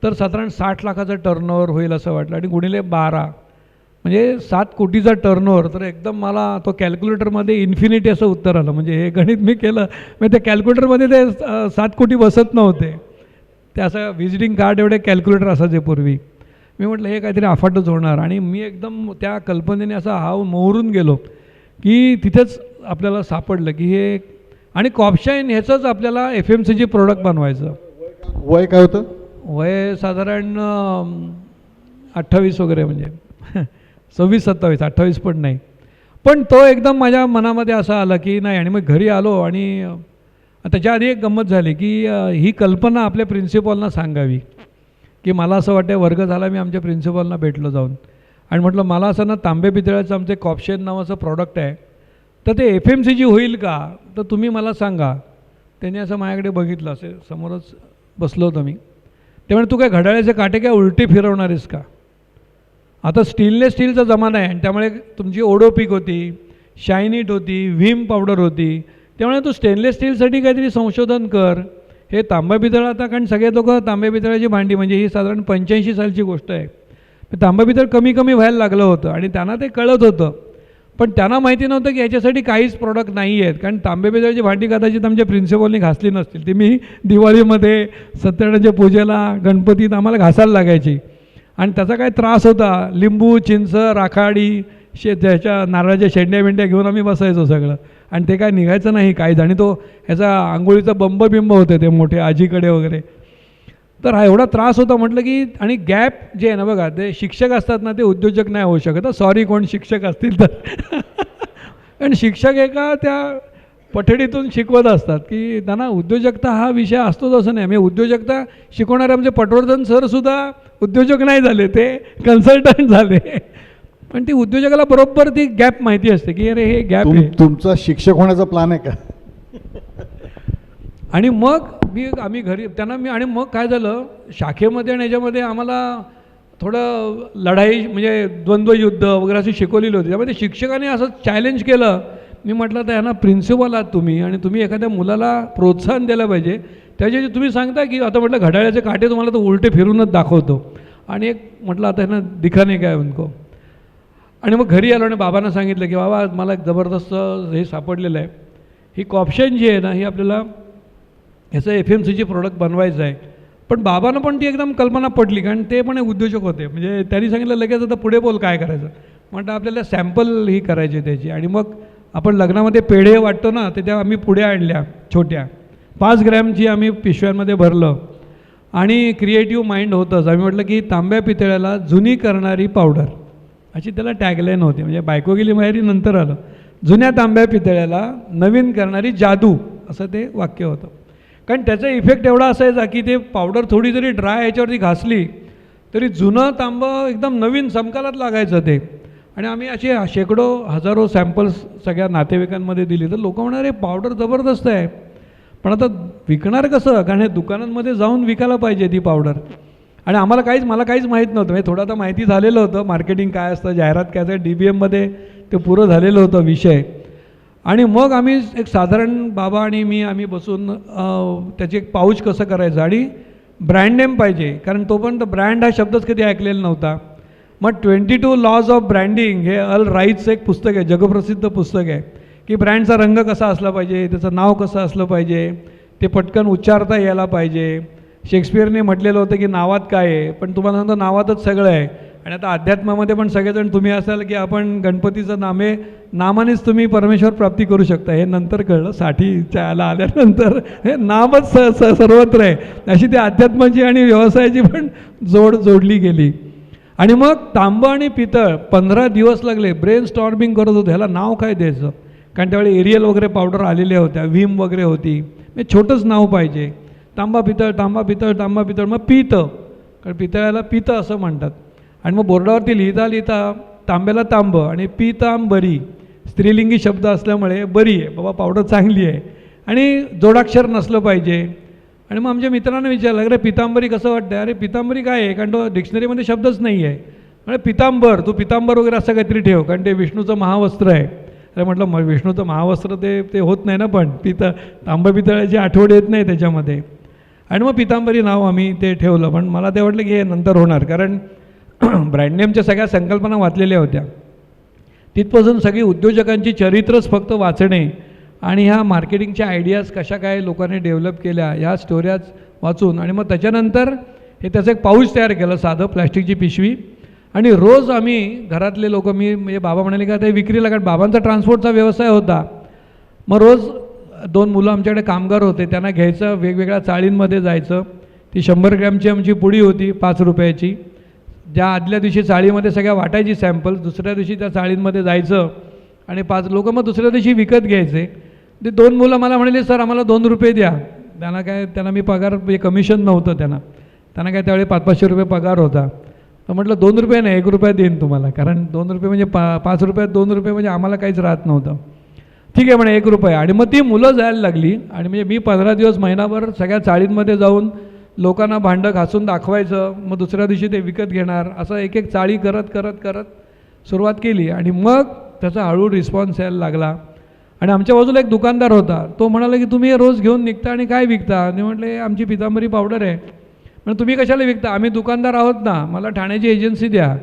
तर साधारण 60 लाखाचं टर्नओव्हर होईल असं वाटलं. आणि गुणिले 12 म्हणजे 7 कोटीचा टर्नओव्हर. तर एकदम मला तो कॅल्क्युलेटरमध्ये इन्फिनिटी असं उत्तर आलं. म्हणजे हे गणित मी केलं, म्हणजे त्या कॅल्क्युलेटरमध्ये ते 7 कोटी बसत नव्हते, ते असं व्हिजिटिंग कार्ड एवढे कॅल्क्युलेटर असायचे पूर्वी. मी म्हटलं हे काहीतरी अफाटच होणार. आणि मी एकदम त्या कल्पनेने असा हाव मोहरून गेलो की तिथेच आपल्याला सापडलं की हे, आणि कॉपशाईन ह्याचंच आपल्याला FMCG प्रोडक्ट बनवायचं. वय काय होतं? वय साधारण 28 वगैरे, म्हणजे 26-27, 28 पण नाही. पण तो एकदम माझ्या मनामध्ये असा आला की नाही. आणि मग घरी आलो, आणि त्याच्या आधी एक गंमत झाली की ही कल्पना आपल्या प्रिन्सिपॉलना सांगावी, की मला असं वाटतं वर्ग झाला, मी आमच्या प्रिन्सिपॉलना भेटलो जाऊन, आणि म्हटलं मला असं ना तांबे पितळ्याचं आमचे कॉपशाईन नावाचं प्रॉडक्ट आहे, तर ते FMCG होईल का, तर तुम्ही मला सांगा. त्यांनी असं माझ्याकडे बघितलं, असे समोरच बसलो होतो मी. ते म्हणजे तू काय घड्याळाचे काटे काय उलटे फिरवणार आहेस का? आता स्टीलने स्टीलचा जमाना आहे आणि त्यामुळे तुमची ओडोपिक होती, शायनीट होती, व्हीम पावडर होती. त्यामुळे तू स्टेनलेस स्टीलसाठी काहीतरी संशोधन कर. हे तांबा पितळ आता, कारण सगळे लोक तांबे पितळाची भांडी, म्हणजे ही साधारण 85 सालची गोष्ट आहे. तांबा पितळ कमी कमी व्हायला लागलं होतं आणि त्यांना ते कळत होतं. पण त्यांना माहिती नव्हतं की याच्यासाठी काहीच प्रॉडक्ट नाही आहेत. कारण तांबे पितळची भांडी कदाचित आमच्या प्रिन्सिपलनी घासली नसतील. ती मी दिवाळीमध्ये, सत्यनारायणच्या पूजेला, गणपतीत आम्हाला घासायला लागायची आणि त्याचा काय त्रास होता. लिंबू, चिंच, राखाडी, त्याच्या नारळाच्या शेंड्या बिंड्या घेऊन आम्ही बसायचो सगळं आणि ते काय निघायचं नाही काहीच. आणि तो ह्याचा आंघोळीचा बिंब होते ते मोठे आजीकडे वगैरे. तर हा एवढा त्रास होता. म्हटलं की, आणि गॅप जे आहे ना बघा, ते शिक्षक असतात ना, ते उद्योजक नाही होऊ शकत. सॉरी कोण शिक्षक असतील तर कारण शिक्षक एका त्या पठडीतून शिकवत असतात की त्यांना उद्योजकता हा विषय असतोच असं नाही. म्हणजे उद्योजकता शिकवणारे आमचे पटवर्धन सरसुद्धा उद्योजक नाही झाले, ते कन्सल्टंट झाले. पण ती उद्योजकाला बरोबर ती गॅप माहिती असते की अरे हे गॅप आहे. तुमचा शिक्षक होण्याचा प्लॅन आहे का? आणि मग आम्ही घरी त्यांना आणि मग काय झालं, शाखेमध्ये आणि ह्याच्यामध्ये आम्हाला थोडं लढाई, म्हणजे द्वंद्वयुद्ध वगैरे अशी शिकवलेली होती. त्यामध्ये शिक्षकाने असं चॅलेंज केलं. मी म्हटलं तर यांना प्रिन्सिपल आहात तुम्ही आणि तुम्ही एखाद्या मुलाला प्रोत्साहन द्यायला पाहिजे. त्याच्याशी तुम्ही सांगता की आता म्हटलं घड्याळाचे काटे तुम्हाला तर उलटे फिरूनच दाखवतो. आणि एक म्हटलं आता ह्यांना दिखाने काय उनको. आणि मग घरी आलो आणि बाबांना सांगितलं की बाबा मला एक जबरदस्त हे सापडलेलं आहे. ही कॉप्शन जी आहे ना, ही आपल्याला ह्याचं FMCG प्रोडक्ट बनवायचं आहे. पण बाबांना पण ती एकदम कल्पना पडली, कारण ते पण उद्योजक होते. म्हणजे त्यांनी सांगितलं लगेच आता पुढे बोल काय करायचं. म्हटलं आपल्याला सॅम्पल ही करायची त्याची. आणि मग आपण लग्नामध्ये पेढे वाटतो ना, ते त्या आम्ही पुढे आणल्या छोट्या 5 ग्रॅमची आम्ही पिशव्यांमध्ये भरलं. आणि क्रिएटिव्ह माइंड होतंच. आम्ही म्हटलं की तांब्या पितळ्याला जुनी करणारी पावडर, अशी त्याला टॅगलाईन होती. म्हणजे बायको गेली माहेरी नंतर आलं. जुन्या तांब्या पितळ्याला नवीन करणारी जादू, असं ते वाक्य होतं. कारण त्याचा इफेक्ट एवढा असायचा की ते पावडर थोडी जरी ड्राय ह्याच्यावरती घासली तरी जुनं तांबं एकदम नवीन समकालात लागायचं ते. आणि आम्ही असे शेकडो हजारो सॅम्पल्स सगळ्या नातेवाईकांमध्ये दिली. तर लोक म्हणणार हे पावडर जबरदस्त आहे, पण आता विकणार कसं, कारण हे दुकानांमध्ये जाऊन विकायला पाहिजे ती पावडर. आणि मला काहीच माहीत नव्हतं. म्हणजे थोडं आता माहिती झालेलं होतं, मार्केटिंग काय असतं, जाहिरात काय असतं, DBMमध्ये ते पुरं झालेलं होतं विषय. आणि मग आम्ही एक साधारण बाबा आणि मी आम्ही बसून त्याचे एक पाऊच कसं करायचं आणि ब्रँड नेम पाहिजे, कारण तोपर्यंत ब्रँड हा शब्दच कधी ऐकलेला नव्हता. मग 22 लॉज ऑफ ब्रँडिंग हे अल राईटचं एक पुस्तक आहे, जगप्रसिद्ध पुस्तक आहे, की ब्रँडचा रंग कसा असला पाहिजे, त्याचं नाव कसं असलं पाहिजे, ते पटकन उच्चारता यायला पाहिजे. शेक्सपियरने म्हटलेलं होतं की नावात काय आहे, पण तुम्हाला सांगतो नावातच सगळं आहे. आणि आता अध्यात्मामध्ये पण सगळेजण तुम्ही असाल की आपण गणपतीचं नामानेच तुम्ही परमेश्वर प्राप्ती करू शकता. हे नंतर कळलं, 60च्या आल्यानंतर हे नामच सर्वत्र आहे. अशी त्या अध्यात्माची आणि व्यवसायाची पण जोडली गेली. आणि मग तांबं आणि पितळ 15 दिवस लागले, ब्रेन स्टॉर्मिंग करत होतं ह्याला नाव काय द्यायचं. कारण त्यावेळी एरियल वगैरे पावडर आलेल्या होत्या, व्हीम वगैरे होती, छोटंच नाव पाहिजे. तांबा पितळ, तांबा पितळ, तांबा पितळ, मग पितं, कारण पितळ्याला पितं असं म्हणतात. आणि मग बोर्डावरती लिहिता तांब्याला तांबं आणि पितांबरी, स्त्रीलिंगी शब्द असल्यामुळे बरी आहे बाबा, पावडर चांगली आहे. आणि जोडाक्षर नसलं पाहिजे. आणि मग आमच्या मित्रांना विचारलं, अरे पितांबरी कसं वाटतं. अरे पितांबरी काय आहे, कारण तो डिक्शनरीमध्ये शब्दच नाही आहे. म्हणजे पितांबर, तू पितांबर वगैरे असं काहीतरी ठेव, कारण ते विष्णूचं महावस्त्र आहे. अरे म्हटलं मग विष्णूचं महावस्त्र ते होत नाही ना, पण तांबं पितळाची आठवड येत नाही त्याच्यामध्ये. आणि मग पितांबरी नाव आम्ही ते ठेवलं. पण मला ते वाटलं की हे नंतर होणार, कारण ब्रँड नेमच्या सगळ्या संकल्पना वाचलेल्या होत्या. तिथपासून सगळी उद्योजकांची चरित्रच फक्त वाचणे आणि ह्या मार्केटिंगच्या आयडियाज कशा काय लोकांनी डेव्हलप केल्या ह्या स्टोऱ्याज वाचून. आणि मग त्याच्यानंतर हे त्याचं एक पाऊच तयार केलं, साधं प्लॅस्टिकची पिशवी. आणि रोज आम्ही घरातले लोक, म्हणजे बाबा म्हणाले का ते विक्रीला, कारण बाबांचा ट्रान्सपोर्टचा व्यवसाय होता. मग रोज 2 मुलं आमच्याकडे कामगार होते, त्यांना घ्यायचं, वेगवेगळ्या चाळींमध्ये जायचं. ती 100 ग्रॅमची आमची पुडी होती 5 रुपयाची, ज्या आदल्या दिवशी चाळीमध्ये सगळ्या वाटायची सॅम्पल, दुसऱ्या दिवशी त्या चाळींमध्ये जायचं आणि 5 लोक मग दुसऱ्या दिवशी विकत घ्यायचे. ते 2 मुलं मला म्हणाले, सर आम्हाला 2 रुपये द्या. त्यांना मी पगार, म्हणजे कमिशन नव्हतं त्यांना काय त्यावेळी 500-500 रुपये पगार होता. तर म्हटलं 2 रुपये नाही, 1 रुपया देईन तुम्हाला, कारण 2 रुपये म्हणजे 5 रुपयात 2 रुपये म्हणजे आम्हाला काहीच राहत नव्हतं. ठीक आहे म्हणे 1 रुपया. आणि मग ती मुलं जायला लागली आणि म्हणजे मी 15 दिवस महिनाभर सगळ्या चाळींमध्ये जाऊन लोकांना भांडं घासून दाखवायचं, मग दुसऱ्या दिवशी ते विकत घेणार, असं एक एक चाळी करत करत करत सुरुवात केली. आणि मग त्याचा हळूहळू रिस्पॉन्स यायला लागला. आणि आमच्या बाजूला एक दुकानदार होता, तो म्हणाला की तुम्ही हे रोज घेऊन निघता आणि काय विकता? मी म्हटले आमची पितांबरी पावडर आहे. म्हणजे तुम्ही कशाला विकता? आम्ही दुकानदार आहोत ना, मला ठाण्याची एजन्सी द्या.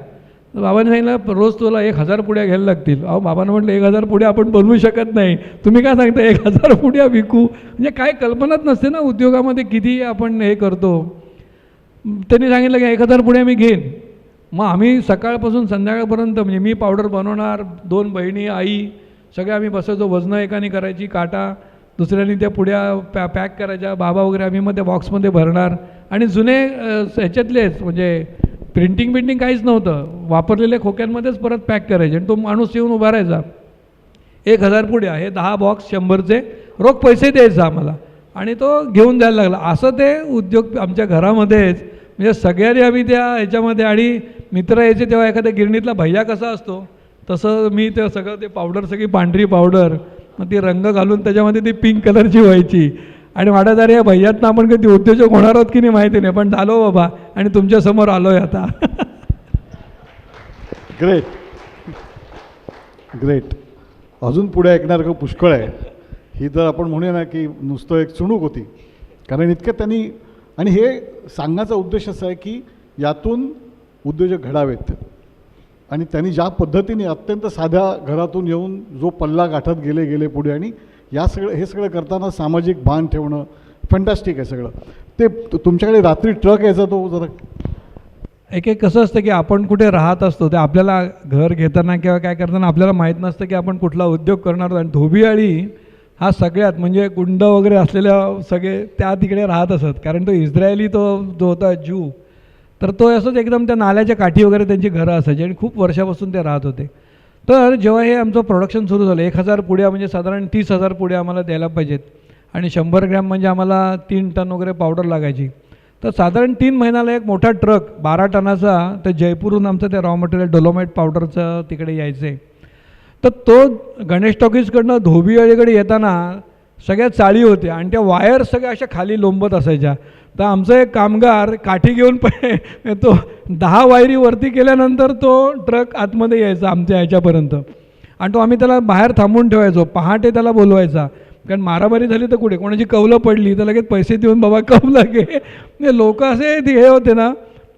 बाबांनी सांगितलं रोज तुला 1000 पुड्या घ्यायला लागतील. अहो बाबांना म्हटलं 1000 पुड्या आपण बनवू शकत नाही, तुम्ही काय सांगता 1000 पुड्या विकू? म्हणजे काय कल्पनाच नसते ना उद्योगामध्ये किती आपण हे करतो. त्यांनी सांगितलं की 1000 पुड्या मी घेईन. मग आम्ही सकाळपासून संध्याकाळपर्यंत म्हणजे मी पावडर बनवणार, 2 बहिणी, आई, सगळे आम्ही बसायचो. वजनं एकाने करायची, काटा दुसऱ्याने त्या पुड्या पॅक करायच्या, बाबा वगैरे आम्ही मग त्या बॉक्समध्ये भरणार. आणि जुने ह्याच्यातलेच म्हणजे प्रिंटिंग काहीच नव्हतं, वापरलेल्या खोक्यांमध्येच परत पॅक करायचे. आणि तो माणूस येऊन उभा राहायचा, 1000 पुड्या, हे 10 बॉक्स 100चे रोख पैसे द्यायचा आम्हाला, आणि तो घेऊन जायला लागला. असं ते उद्योग आमच्या घरामध्येच म्हणजे सगळ्यांनी आम्ही त्या ह्याच्यामध्ये. आणि मित्र यायचे तेव्हा एखाद्या गिरणीतला भैया कसा असतो तसं मी ते सगळं ते पावडर, सगळी पांढरी पावडर, मग ती रंग घालून त्याच्यामध्ये ती पिंक कलरची व्हायची. आणि वाटत अरे या भैयातनं आपण कधी उद्योजक होणार आहोत की नाही माहिती नाही, पण झालो बाबा आणि तुमच्यासमोर आलो आहे आता. Great great. अजून पुढे ऐकणारं पुष्कळ आहे. ही तर आपण म्हणूया ना की नुसतं एक चुणूक होती, कारण इतक्यात त्यांनी. आणि हे सांगण्याचा उद्देश असा आहे की यातून उद्योजक घडावेत. आणि त्यांनी ज्या पद्धतीने अत्यंत साध्या घरातून येऊन जो पल्ला गाठत गेले पुढे, आणि हे सगळं करताना सामाजिक भान ठेवणं फॅन्टॅस्टिक आहे सगळं. ते तुमच्याकडे रात्री ट्रक यायचा तो जरा एक कसं असतं की आपण कुठे राहत असतो, ते आपल्याला घर घेताना किंवा काय करताना आपल्याला माहीत नसतं की आपण कुठला उद्योग करणार आहोत. आणि धोबियाळी हा सगळ्यात म्हणजे गुंड वगैरे असलेल्या सगळे त्या तिकडे राहत असत, कारण तो इस्रायली तो जो होता ज्यू, तर तो असंच एकदम त्या नाल्याच्या काठी वगैरे त्यांची घरं असायची आणि खूप वर्षापासून ते राहत होते. तर जेव्हा हे आमचं प्रोडक्शन सुरू झालं, 1000 पुड्या म्हणजे साधारण 30,000 पुड्या आम्हाला द्यायला पाहिजेत, आणि 100 ग्रॅम म्हणजे आम्हाला 3 टन वगैरे पावडर लागायची. तर साधारण 3 महिन्याला एक मोठा ट्रक 12 टनाचा ते जयपूरहून आमचं ते रॉ मटेरियल डोलोमाईट पावडरचं तिकडे यायचे. तर तो गणेश टॉकीजकडनं धोबियाळीकडे येताना सगळ्या चाळी होत्या आणि त्या वायर सगळ्या अशा खाली लोंबत असायच्या. तर आमचा एक कामगार काठी घेऊन तो 10 वायरी वरती केल्यानंतर तो ट्रक आतमध्ये यायचा आमच्या ह्याच्यापर्यंत, आणि तो आम्ही त्याला बाहेर थांबून ठेवायचो. पहाटे त्याला बोलवायचा, कारण मारामारी झाली तर कुठे कोणाची कौलं पडली तर लगेच पैसे देऊन बाबा कौलं घे. म्हणजे लोक असे हे होते ना,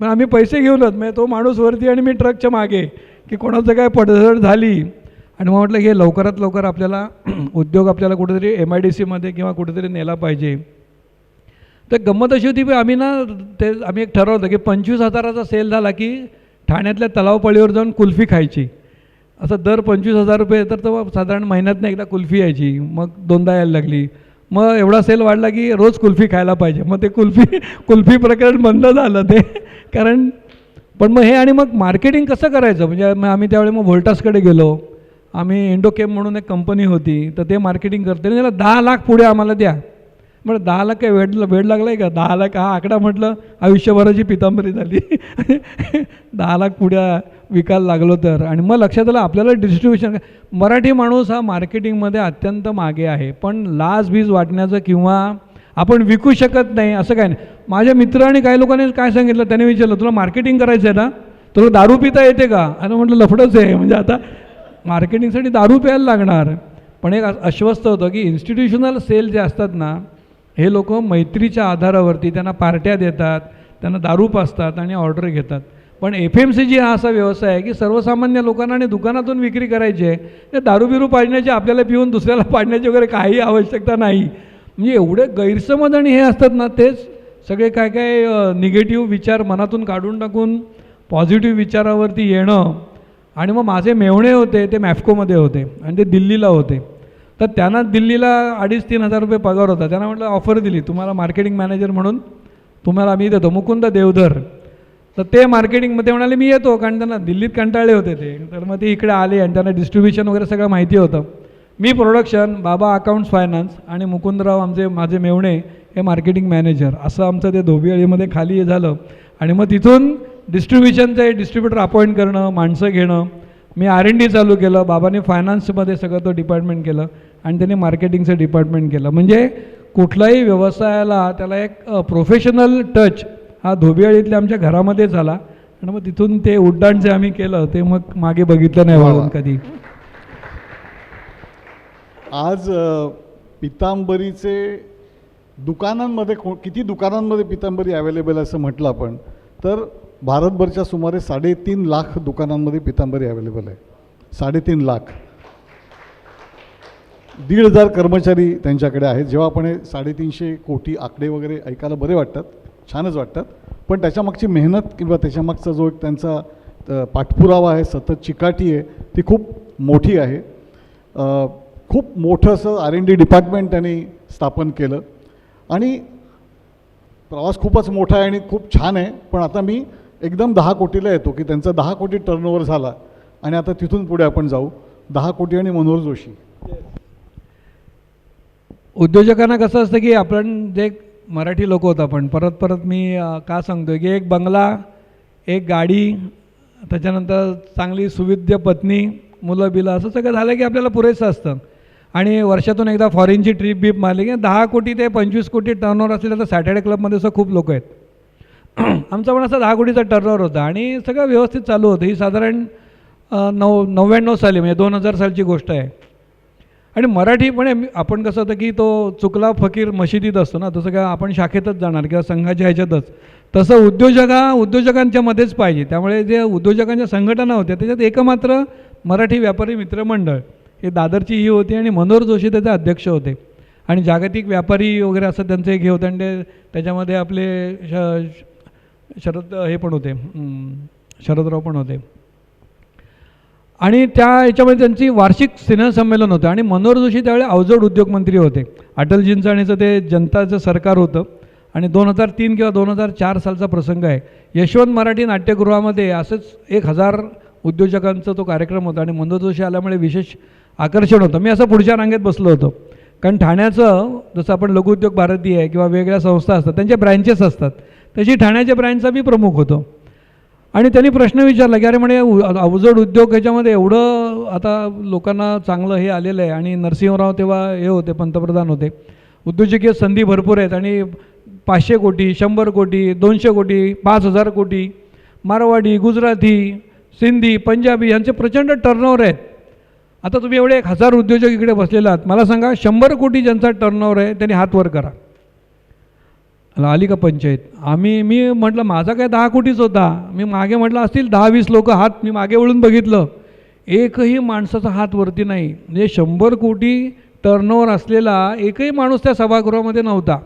पण आम्ही पैसे घेऊनच म्हणजे तो माणूस वरती आणि मी ट्रकच्या मागे की कोणाचं काय पडझड झाली. आणि मग म्हटलं हे लवकरात लवकर आपल्याला उद्योग आपल्याला कुठेतरी MIDCमध्ये किंवा कुठेतरी नेला पाहिजे. तर गंमत अशी होती की आम्ही एक ठरवलं की 25,000चा सेल झाला की ठाण्यातल्या तलावपळीवर जाऊन कुल्फी खायची. असं दर 25,000 रुपये, तर तो साधारण महिन्यातनं एकदा कुल्फी यायची, मग 2दा यायला लागली. मग एवढा सेल वाढला की रोज कुल्फी खायला पाहिजे. मग ते कुल्फी प्रकरण बंद झालं ते, कारण पण मग हे. आणि मग मार्केटिंग कसं करायचं, म्हणजे मग आम्ही त्यावेळी मग व्होल्टासकडे गेलो. आम्ही इंडोकेम म्हणून एक कंपनी होती, तर ते मार्केटिंग करते. त्याला 10 लाख पुढे आम्हाला द्या. म्हटलं 10 लाख काय वेळ लागला आहे का? 10 लाख हा आकडा म्हटलं आयुष्यभराची पितांबरी झाली. 10 लाख पुढ्या विकायला लागलो तर. आणि मग लक्षात आलं आपल्याला डिस्ट्रीब्युशन, मराठी माणूस हा मार्केटिंगमध्ये अत्यंत मागे आहे. पण लाज बीज वाटण्याचं किंवा आपण विकू शकत नाही असं काय नाही. माझ्या मित्र आणि काही लोकांनी काय सांगितलं, त्याने विचारलं तुला मार्केटिंग करायचं आहे ना, तुला दारू पिता येते का? आणि म्हटलं लफडंच आहे, म्हणजे आता मार्केटिंगसाठी दारू प्यायला लागणार. पण एक आश्वस्त होतं की इन्स्टिट्यूशनल सेल जे असतात ना, हे लोक मैत्रीच्या आधारावरती त्यांना पार्ट्या देतात, त्यांना दारू पाजतात आणि ऑर्डर घेतात. पण FMCG हा असा व्यवसाय आहे की सर्वसामान्य लोकांना आणि दुकानातून विक्री करायची आहे. ते दारू बिरू पाडण्याची, आपल्याला पिऊन दुसऱ्याला पाडण्याची वगैरे काही आवश्यकता नाही. म्हणजे एवढे गैरसमज आणि हे असतात ना, तेच सगळे काय काय निगेटिव्ह विचार मनातून काढून टाकून पॉझिटिव्ह विचारावरती येणं. आणि मग माझे मेवणे होते ते मॅफकोमध्ये होते आणि ते दिल्लीला होते. तर त्यांना दिल्लीला 2,500-3 हजार रुपये पगार होता. त्यांना म्हटलं ऑफर दिली, तुम्हाला मार्केटिंग मॅनेजर म्हणून तुम्हाला आम्ही देतो, मुकुंद देवधर. तर ते मार्केटिंगमध्ये म्हणाले मी येतो, कारण त्यांना दिल्लीत कंटाळले होते ते. तर मग ते इकडे आले आणि त्यांना डिस्ट्रीब्युशन वगैरे सगळं माहिती होतं. मी प्रोडक्शन, बाबा अकाउंट्स फायनान्स आणि मुकुंदराव माझे मेवणे हे मार्केटिंग मॅनेजर, असं आमचं ते धोबियाळीमध्ये खाली झालं. आणि मग तिथून डिस्ट्रीब्युशनचे डिस्ट्रीब्युटर अपॉइंट करणं, माणसं घेणं. मी R&D चालू केलं, बाबांनी फायनान्समध्ये सगळं तो डिपार्टमेंट केलं आणि त्यांनी मार्केटिंगचं डिपार्टमेंट केलं. म्हणजे कुठल्याही व्यवसायाला त्याला एक प्रोफेशनल टच हा धोबियाळीतल्या आमच्या घरामध्ये झाला आणि मग तिथून ते उड्डाण जे आम्ही केलं ते मग मागे बघितलं नाही वळून कधी. आज पितांबरीचे दुकानांमध्ये किती दुकानांमध्ये पितांबरी अवेलेबल असं म्हटलं आपण तर भारतभरच्या सुमारे 3.5 लाख दुकानांमध्ये पितांबरी अवेलेबल आहे. 3.5 लाख. 1,500 कर्मचारी त्यांच्याकडे आहेत. जेव्हा आपण हे 350 कोटी आकडे वगैरे ऐकायला बरे वाटतात, छानच वाटतात, पण त्याच्यामागची मेहनत किंवा त्याच्यामागचा जो एक त्यांचा पाठपुरावा आहे, सतत चिकाटी आहे, ती खूप मोठी आहे. खूप मोठं असं R&D डिपार्टमेंट त्यांनी स्थापन केलं आणि प्रवास खूपच मोठा आहे आणि खूप छान आहे. पण आता मी एकदम 10 कोटीला येतो की त्यांचा 10 कोटी टर्नओव्हर झाला आणि आता तिथून पुढे आपण जाऊ. 10 कोटी आणि मनोहर जोशी. उद्योजकांना कसं असतं की आपण जे मराठी लोक होतो आपण परत मी का सांगतो की एक बंगला, एक गाडी, त्याच्यानंतर चांगली सुविद्य पत्नी, मुलं बिलं असं सगळं झालं की आपल्याला पुरेसं असतं. आणि वर्षातून एकदा फॉरेनची ट्रिप बीप मारली की 10 कोटी ते 25 कोटी टर्नओव्हर असलेलं तर सॅटर्डे क्लबमध्ये असं खूप लोक आहेत. आमचा पण असा 10 कोटीचा टर्नओव्हर होता आणि सगळं व्यवस्थित चालू होतं. ही साधारण 99 साली म्हणजे 2000 सालची गोष्ट आहे. आणि मराठी पण आपण कसं होतं की तो चुकला फकीर मशिदीत असतो ना, तसं काय आपण शाखेतच जाणार किंवा संघाच्या ह्याच्यातच, तसं उद्योजकांच्या मध्येच पाहिजे. त्यामुळे जे उद्योजकांच्या संघटना होत्या त्याच्यात एकमात्र मराठी व्यापारी मित्रमंडळ हे दादरची ही होती आणि मनोहर जोशी त्याचे अध्यक्ष होते. आणि जागतिक व्यापारी वगैरे असं त्यांचं एक हे होतं आणि त्याच्यामध्ये आपले शरद हे पण होते, शरदराव पण होते. आणि त्या याच्यामध्ये त्यांची वार्षिक स्नेहसंमेलन होतं आणि मनोहर जोशी त्यावेळी अवजड उद्योगमंत्री होते. अटलजींचं आणि ते जनताचं सरकार होतं आणि 2003 किंवा 2004 सालचा प्रसंग आहे. यशवंत मराठी नाट्यगृहामध्ये असंच 1000 उद्योजकांचा तो कार्यक्रम होता आणि मनोहर जोशी आल्यामुळे विशेष आकर्षण होतं. मी असं पुढच्या रांगेत बसलो होतो कारण ठाण्याचं जसं आपण लघुउद्योग भारती आहे किंवा वेगळ्या संस्था असतात त्यांचे ब्रँचेस असतात, त्याची ठाण्याच्या ब्रँचचा मी प्रमुख होतो. आणि त्यांनी प्रश्न विचारला की अरे म्हणे अवजड उद्योग ह्याच्यामध्ये एवढं आता लोकांना चांगलं हे आलेलं आहे आणि नरसिंहराव तेव्हा हे होते, पंतप्रधान होते, उद्योजकीय संधी भरपूर आहेत आणि 500 कोटी 100 कोटी 200 कोटी 5000 कोटी मारवाडी, गुजराती, सिंधी, पंजाबी यांचे प्रचंड टर्नओव्हर आहेत. आता तुम्ही एवढे 1000 उद्योजक इकडे बसलेले आहात, मला सांगा 100 कोटी ज्यांचा टर्नओव्हर आहे त्यांनी हात वर करा. आली का पंचायत? मी म्हटलं माझा काय 10 कोटीच होता. मी मागे म्हटलं असतील 10-20 लोक हात, मी मागे वळून बघितलं एकही माणसाचा हात वरती नाही. म्हणजे 100 कोटी टर्नओव्हर असलेला एकही माणूस त्या सभागृहामध्ये नव्हता.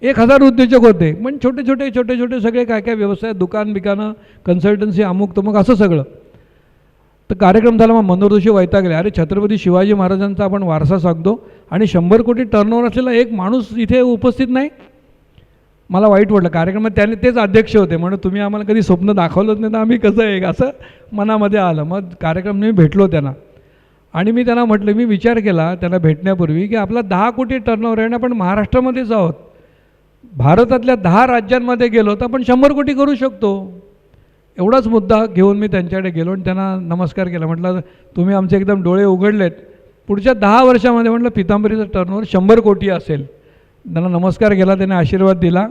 1000 उद्योजक होते, पण छोटे छोटे सगळे काय काय व्यवसाय, दुकान बिकानं, कन्सल्टन्सी, अमुक तमुक असं सगळं. तर कार्यक्रम झाला. मग मनोहर जोशी वैतागले, अरे छत्रपती शिवाजी महाराजांचा आपण वारसा सांगतो आणि 100 कोटी टर्नओव्हर असलेला एक माणूस इथे उपस्थित नाही. मला वाईट वाटलं. कार्यक्रमात त्याने तेच अध्यक्ष होते, म्हणून तुम्ही आम्हाला कधी स्वप्न दाखवलंच नाही तर आम्ही कसं आहे असं मनामध्ये आलं. मग कार्यक्रम मी भेटलो त्यांना आणि मी त्यांना म्हटलं, मी विचार केला त्यांना भेटण्यापूर्वी की आपला 10 कोटी टर्नओव्हर आहे आणि आपण महाराष्ट्रामध्येच आहोत, भारतातल्या 10 राज्यांमध्ये गेलो तर आपण 100 कोटी करू शकतो. एवढाच मुद्दा घेऊन मी त्यांच्याकडे गेलो आणि त्यांना नमस्कार केला. म्हटलं तुम्ही आमचे एकदम डोळे उघडलेत, पुढच्या 10 वर्षामध्ये म्हटलं पितांबरीचं टर्नओव्हर 100 कोटी असेल. त्यांना नमस्कार केला, त्यांनी आशीर्वाद दिला.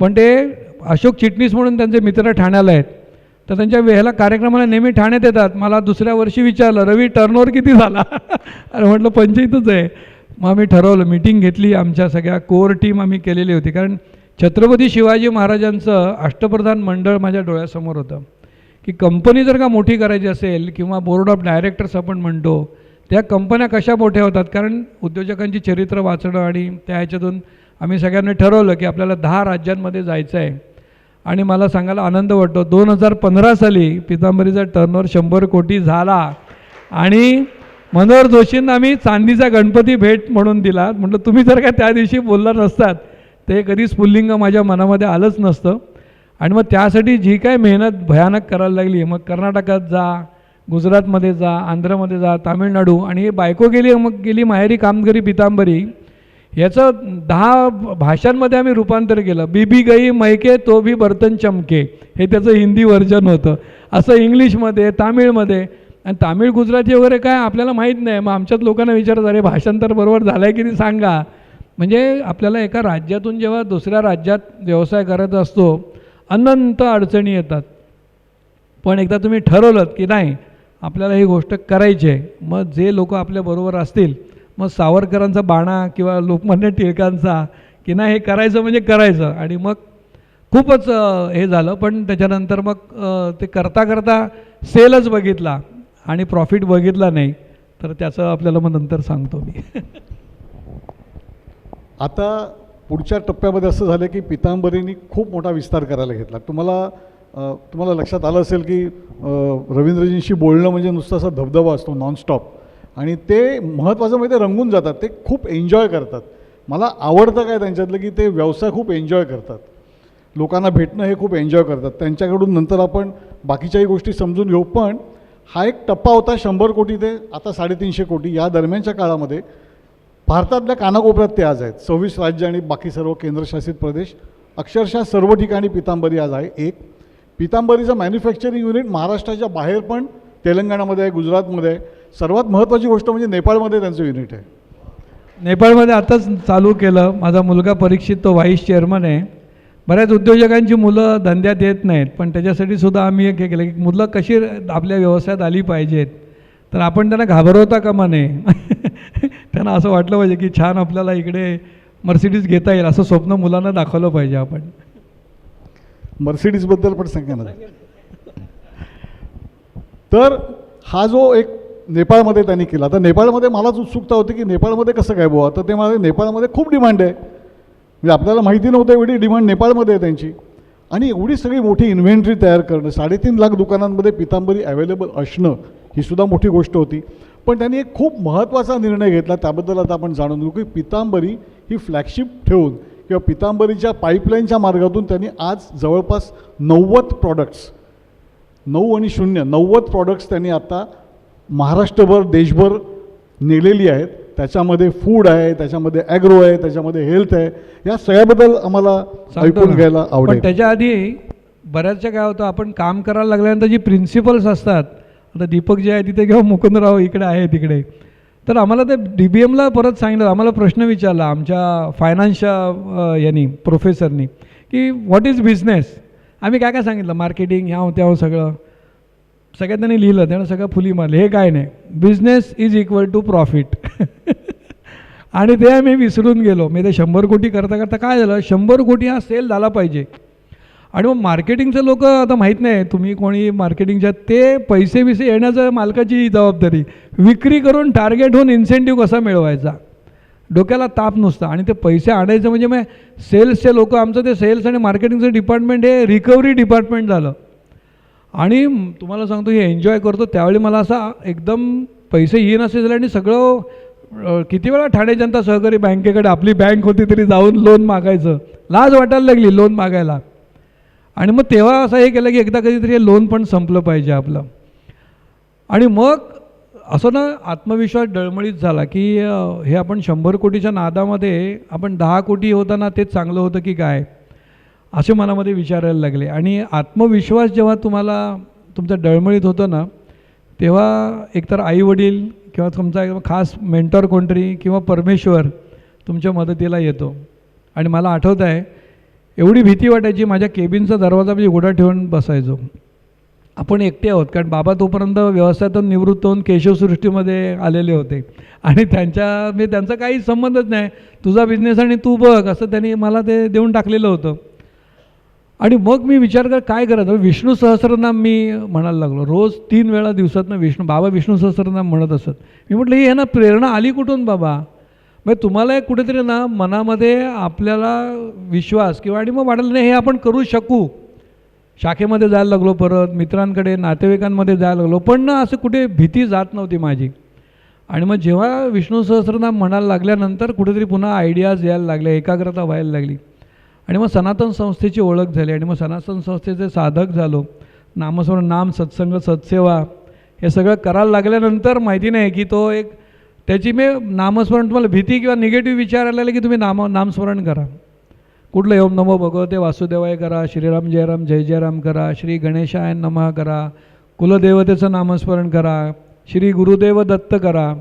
पण ते अशोक चिटणीस म्हणून त्यांचे मित्र ठाण्याला आहेत, तर त्यांच्या ह्याला कार्यक्रमाला नेहमी ठाण्यात येतात. मला दुसऱ्या वर्षी विचारलं, रवी टर्नओव्हर किती झाला? अरे म्हटलं 25च आहे. मग आम्ही ठरवलं, मीटिंग घेतली, आमच्या सगळ्या कोर टीम आम्ही केलेली होती. कारण छत्रपती शिवाजी महाराजांचं अष्टप्रधान मंडळ माझ्या डोळ्यासमोर होतं की कंपनी जर का मोठी करायची असेल किंवा बोर्ड ऑफ डायरेक्टर्स आपण म्हणतो, त्या कंपन्या कशा मोठ्या होतात, कारण उद्योजकांची चरित्र वाचणं आणि त्या ह्याच्यातून आम्ही सगळ्यांनी ठरवलं की आपल्याला 10 राज्यांमध्ये जायचं आहे. आणि मला सांगायला आनंद वाटतो 2015 साली पितांबरीचा टर्नओव्हर 100 कोटी झाला आणि मनोहर जोशींना आम्ही चांदीचा गणपती भेट म्हणून दिला. म्हटलं तुम्ही जर का त्या दिवशी बोलला नसतात ते कधी स्फुल्लिंग माझ्या मनामध्ये आलंच नसतं. आणि मग त्यासाठी जी काय मेहनत भयानक करायला लागली, मग कर्नाटकात जा, गुजरातमध्ये जा, आंध्रमध्ये जा, तामिळनाडू, आणि हे बायको गेली माहेरी कामगिरी पितांबरी, याचं 10 भाषांमध्ये आम्ही रूपांतर केलं. बीबी गई मैके तो भी बर्तन चमके, हे त्याचं हिंदी व्हर्जन होतं. असं इंग्लिशमध्ये, तामिळमध्ये, आणि तामिळ गुजराती वगैरे काय आपल्याला माहीत नाही. मग आमच्याच लोकांना विचारत अरे भाषांतर बरोबर झालं आहे की नाही सांगा. म्हणजे आपल्याला एका राज्यातून जेव्हा दुसऱ्या राज्यात व्यवसाय करत असतो अनंत अडचणी येतात. पण एकदा तुम्ही ठरवलं की नाही आपल्याला ही गोष्ट करायची आहे, मग जे लोक आपल्याबरोबर असतील, मग सावरकरांचा बाणा किंवा लोकमान्य टिळकांचा की नाही हे करायचं म्हणजे करायचं. आणि मग खूपच हे झालं. पण त्याच्यानंतर मग ते करता करता सेलच बघितला आणि प्रॉफिट बघितला नाही. तर त्याचं आपल्याला मग नंतर सांगतो मी. आता पुढच्या टप्प्यामध्ये असं झालं की पितांबरींनी खूप मोठा विस्तार करायला घेतला. तुम्हाला लक्षात आलं असेल की रवींद्रजींशी बोलणं म्हणजे नुसतं असा धबधबा असतो नॉनस्टॉप. आणि ते महत्त्वाचं म्हणजे ते रंगून जातात, ते खूप एन्जॉय करतात. मला आवडतं काय त्यांच्यातलं की ते व्यवसाय खूप एन्जॉय करतात, लोकांना भेटणं हे खूप एन्जॉय करतात. त्यांच्याकडून नंतर आपण बाकीच्याही गोष्टी समजून घेऊ. पण हा एक टप्पा होता 100 कोटी ते आता 350 कोटी या दरम्यानच्या काळामध्ये. भारतातल्या कानाकोपऱ्यात ते आज आहेत. 26 राज्य आणि बाकी सर्व केंद्रशासित प्रदेश, अक्षरशः सर्व ठिकाणी पितांबरी आज आहे. एक पितांबरीचं मॅन्युफॅक्चरिंग युनिट महाराष्ट्राच्या बाहेर पण तेलंगणामध्ये आहे, गुजरातमध्ये आहे. सर्वात महत्त्वाची गोष्ट म्हणजे नेपाळमध्ये त्यांचं युनिट आहे. नेपाळमध्ये आताच चालू केलं. माझा मुलगा परीक्षित तो व्हाईस चेअरमन आहे. बऱ्याच उद्योजकांची मुलं धंद्यात येत नाहीत, पण त्याच्यासाठी सुद्धा आम्ही एक हे केलं की मुलं कशी आपल्या व्यवसायात आली पाहिजेत. तर आपण त्यांना घाबरवता कामा नये. त्यांना असं वाटलं पाहिजे की छान आपल्याला इकडे मर्सिडीज घेता येईल असं स्वप्न मुलांना दाखवलं पाहिजे आपण. मर्सिडीजबद्दल पण सांगा ना. तर हा जो एक नेपाळमध्ये त्यांनी केला. तर नेपाळमध्ये मलाच उत्सुकता होती की नेपाळमध्ये कसं काय बुवा. तर ते मला नेपाळमध्ये खूप डिमांड आहे, म्हणजे आपल्याला माहिती नव्हतं एवढी डिमांड नेपाळमध्ये आहे त्यांची. आणि एवढी सगळी मोठी इन्व्हेंटरी तयार करणं, 3.5 लाख दुकानांमध्ये पितांबरी अवेलेबल असणं ही सुद्धा मोठी गोष्ट होती. पण त्यांनी एक खूप महत्त्वाचा निर्णय घेतला, त्याबद्दल आता आपण जाणून घेऊ की पितांबरी ही फ्लॅगशिप ठेवून किंवा पितांबरीच्या पाईपलाईनच्या मार्गातून त्यांनी आज जवळपास 90 प्रॉडक्ट्स 9 आणि 0 90 प्रॉडक्ट्स त्यांनी आता महाराष्ट्रभर देशभर नेलेली आहेत. त्याच्यामध्ये फूड आहे, त्याच्यामध्ये ॲग्रो आहे, त्याच्यामध्ये हेल्थ आहे. या सगळ्याबद्दल आम्हाला ऐकून घ्यायला आवडेल. पण त्याच्या आधी बऱ्याचशा काय होतं, आपण काम करायला लागल्यानंतर जी प्रिन्सिपल्स असतात, आता दीपक जे आहे तिथे किंवा मुकुंदराव इकडे आहे तिकडे, तर आम्हाला ते DBMला परत सांगितलं, आम्हाला प्रश्न विचारला आमच्या फायनान्सच्या यांनी प्रोफेसरनी की व्हॉट इज बिझनेस. आम्ही काय काय सांगितलं, मार्केटिंग ह्या त्यावर सगळ्यात त्यांनी लिहिलं, त्यानं सगळं फुली मारले. हे काय नाही, business is equal to profit. आणि ते आम्ही विसरून गेलो. मी ते 100 कोटी करता करता काय झालं, 100 कोटी हा सेल झाला पाहिजे. आणि मग मार्केटिंगचे लोक आता माहीत नाही तुम्ही कोणी मार्केटिंगच्या, ते पैसे बिसे येण्याचं मालकाची जबाबदारी, विक्री करून टार्गेट होऊन इन्सेंटिव्ह कसा मिळवायचा, डोक्याला ताप नुसता. आणि ते पैसे आणायचं म्हणजे मग सेल्सचे लोक, आमचं ते सेल्स आणि मार्केटिंगचं डिपार्टमेंट हे रिकव्हरी डिपार्टमेंट झालं. आणि तुम्हाला सांगतो हे एन्जॉय करतो त्यावेळी मला असा एकदम पैसे येईन असे झाले. आणि सगळं किती वेळा ठाणे जनता सहकारी बँकेकडे, आपली बँक होती तरी जाऊन लोन मागायचं, लाज वाटायला लागली लोन मागायला. आणि मग तेव्हा असं हे केलं की एकदा कधीतरी हे लोन पण संपलं पाहिजे आपलं. आणि मग असं ना आत्मविश्वास डळमळीत झाला की हे आपण 100 कोटीच्या नादामध्ये आपण 10 कोटी होताना तेच चांगलं होतं की काय, असे मनामध्ये विचारायला लागले. आणि आत्मविश्वास जेव्हा तुम्हाला तुमचा डळमळीत होतं ना, तेव्हा एकतर आईवडील किंवा तुमचा खास मेंटॉर कोणतरी किंवा परमेश्वर तुमच्या मदतीला येतो. आणि मला आठवतं आहे एवढी भीती वाटायची, माझ्या केबिनचा दरवाजा मी उघडा ठेवून बसायचो. आपण एकटे आहोत, कारण बाबा तोपर्यंत व्यवसायातून निवृत्त होऊन केशवसृष्टीमध्ये आलेले होते. आणि त्यांचा काही संबंधच नाही, तुझा बिझनेस आणि तू बघ, असं त्यांनी मला ते देऊन टाकलेलं होतं. आणि मग मी विचार काय करायचं, विष्णू सहस्रनाम मी म्हणायला लागलो. रोज 3 वेळा दिवसातनं बाबा विष्णू सहस्रनाम म्हणत असत. मी म्हटलं ही ना प्रेरणा आली कुठून बाबा. मग तुम्हाला एक कुठेतरी ना मनामध्ये आपल्याला विश्वास किंवा आणि मग वाटलं नाही हे आपण करू शकू. शाखेमध्ये जायला लागलो, परत मित्रांकडे नातेवाईकांमध्ये जायला लागलो, पण ना असं कुठे भीती जात नव्हती माझी. आणि मग जेव्हा विष्णू सहस्रनाम म्हणायला लागल्यानंतर कुठेतरी पुन्हा आयडियाज यायला लागल्या, एकाग्रता व्हायला लागली. आणि मग सनातन संस्थेची ओळख झाली. आणि मग सनातन संस्थेचे साधक झालो. नामस्मरण, नाम, सत्संग, सत्सेवा हे सगळं करायला लागल्यानंतर माहिती नाही की तो एक त्याची मी नामस्मरण, तुम्हाला भीती किंवा निगेटिव्ह विचार आलेले की तुम्ही नामस्मरण करा, कुठलं ओम नमो भगवते वासुदेवाय करा, श्रीराम जय राम जय जय राम करा, श्री गणेशाय नमः करा, कुलदेवतेचं नामस्मरण करा, श्री गुरुदेव दत्त करा.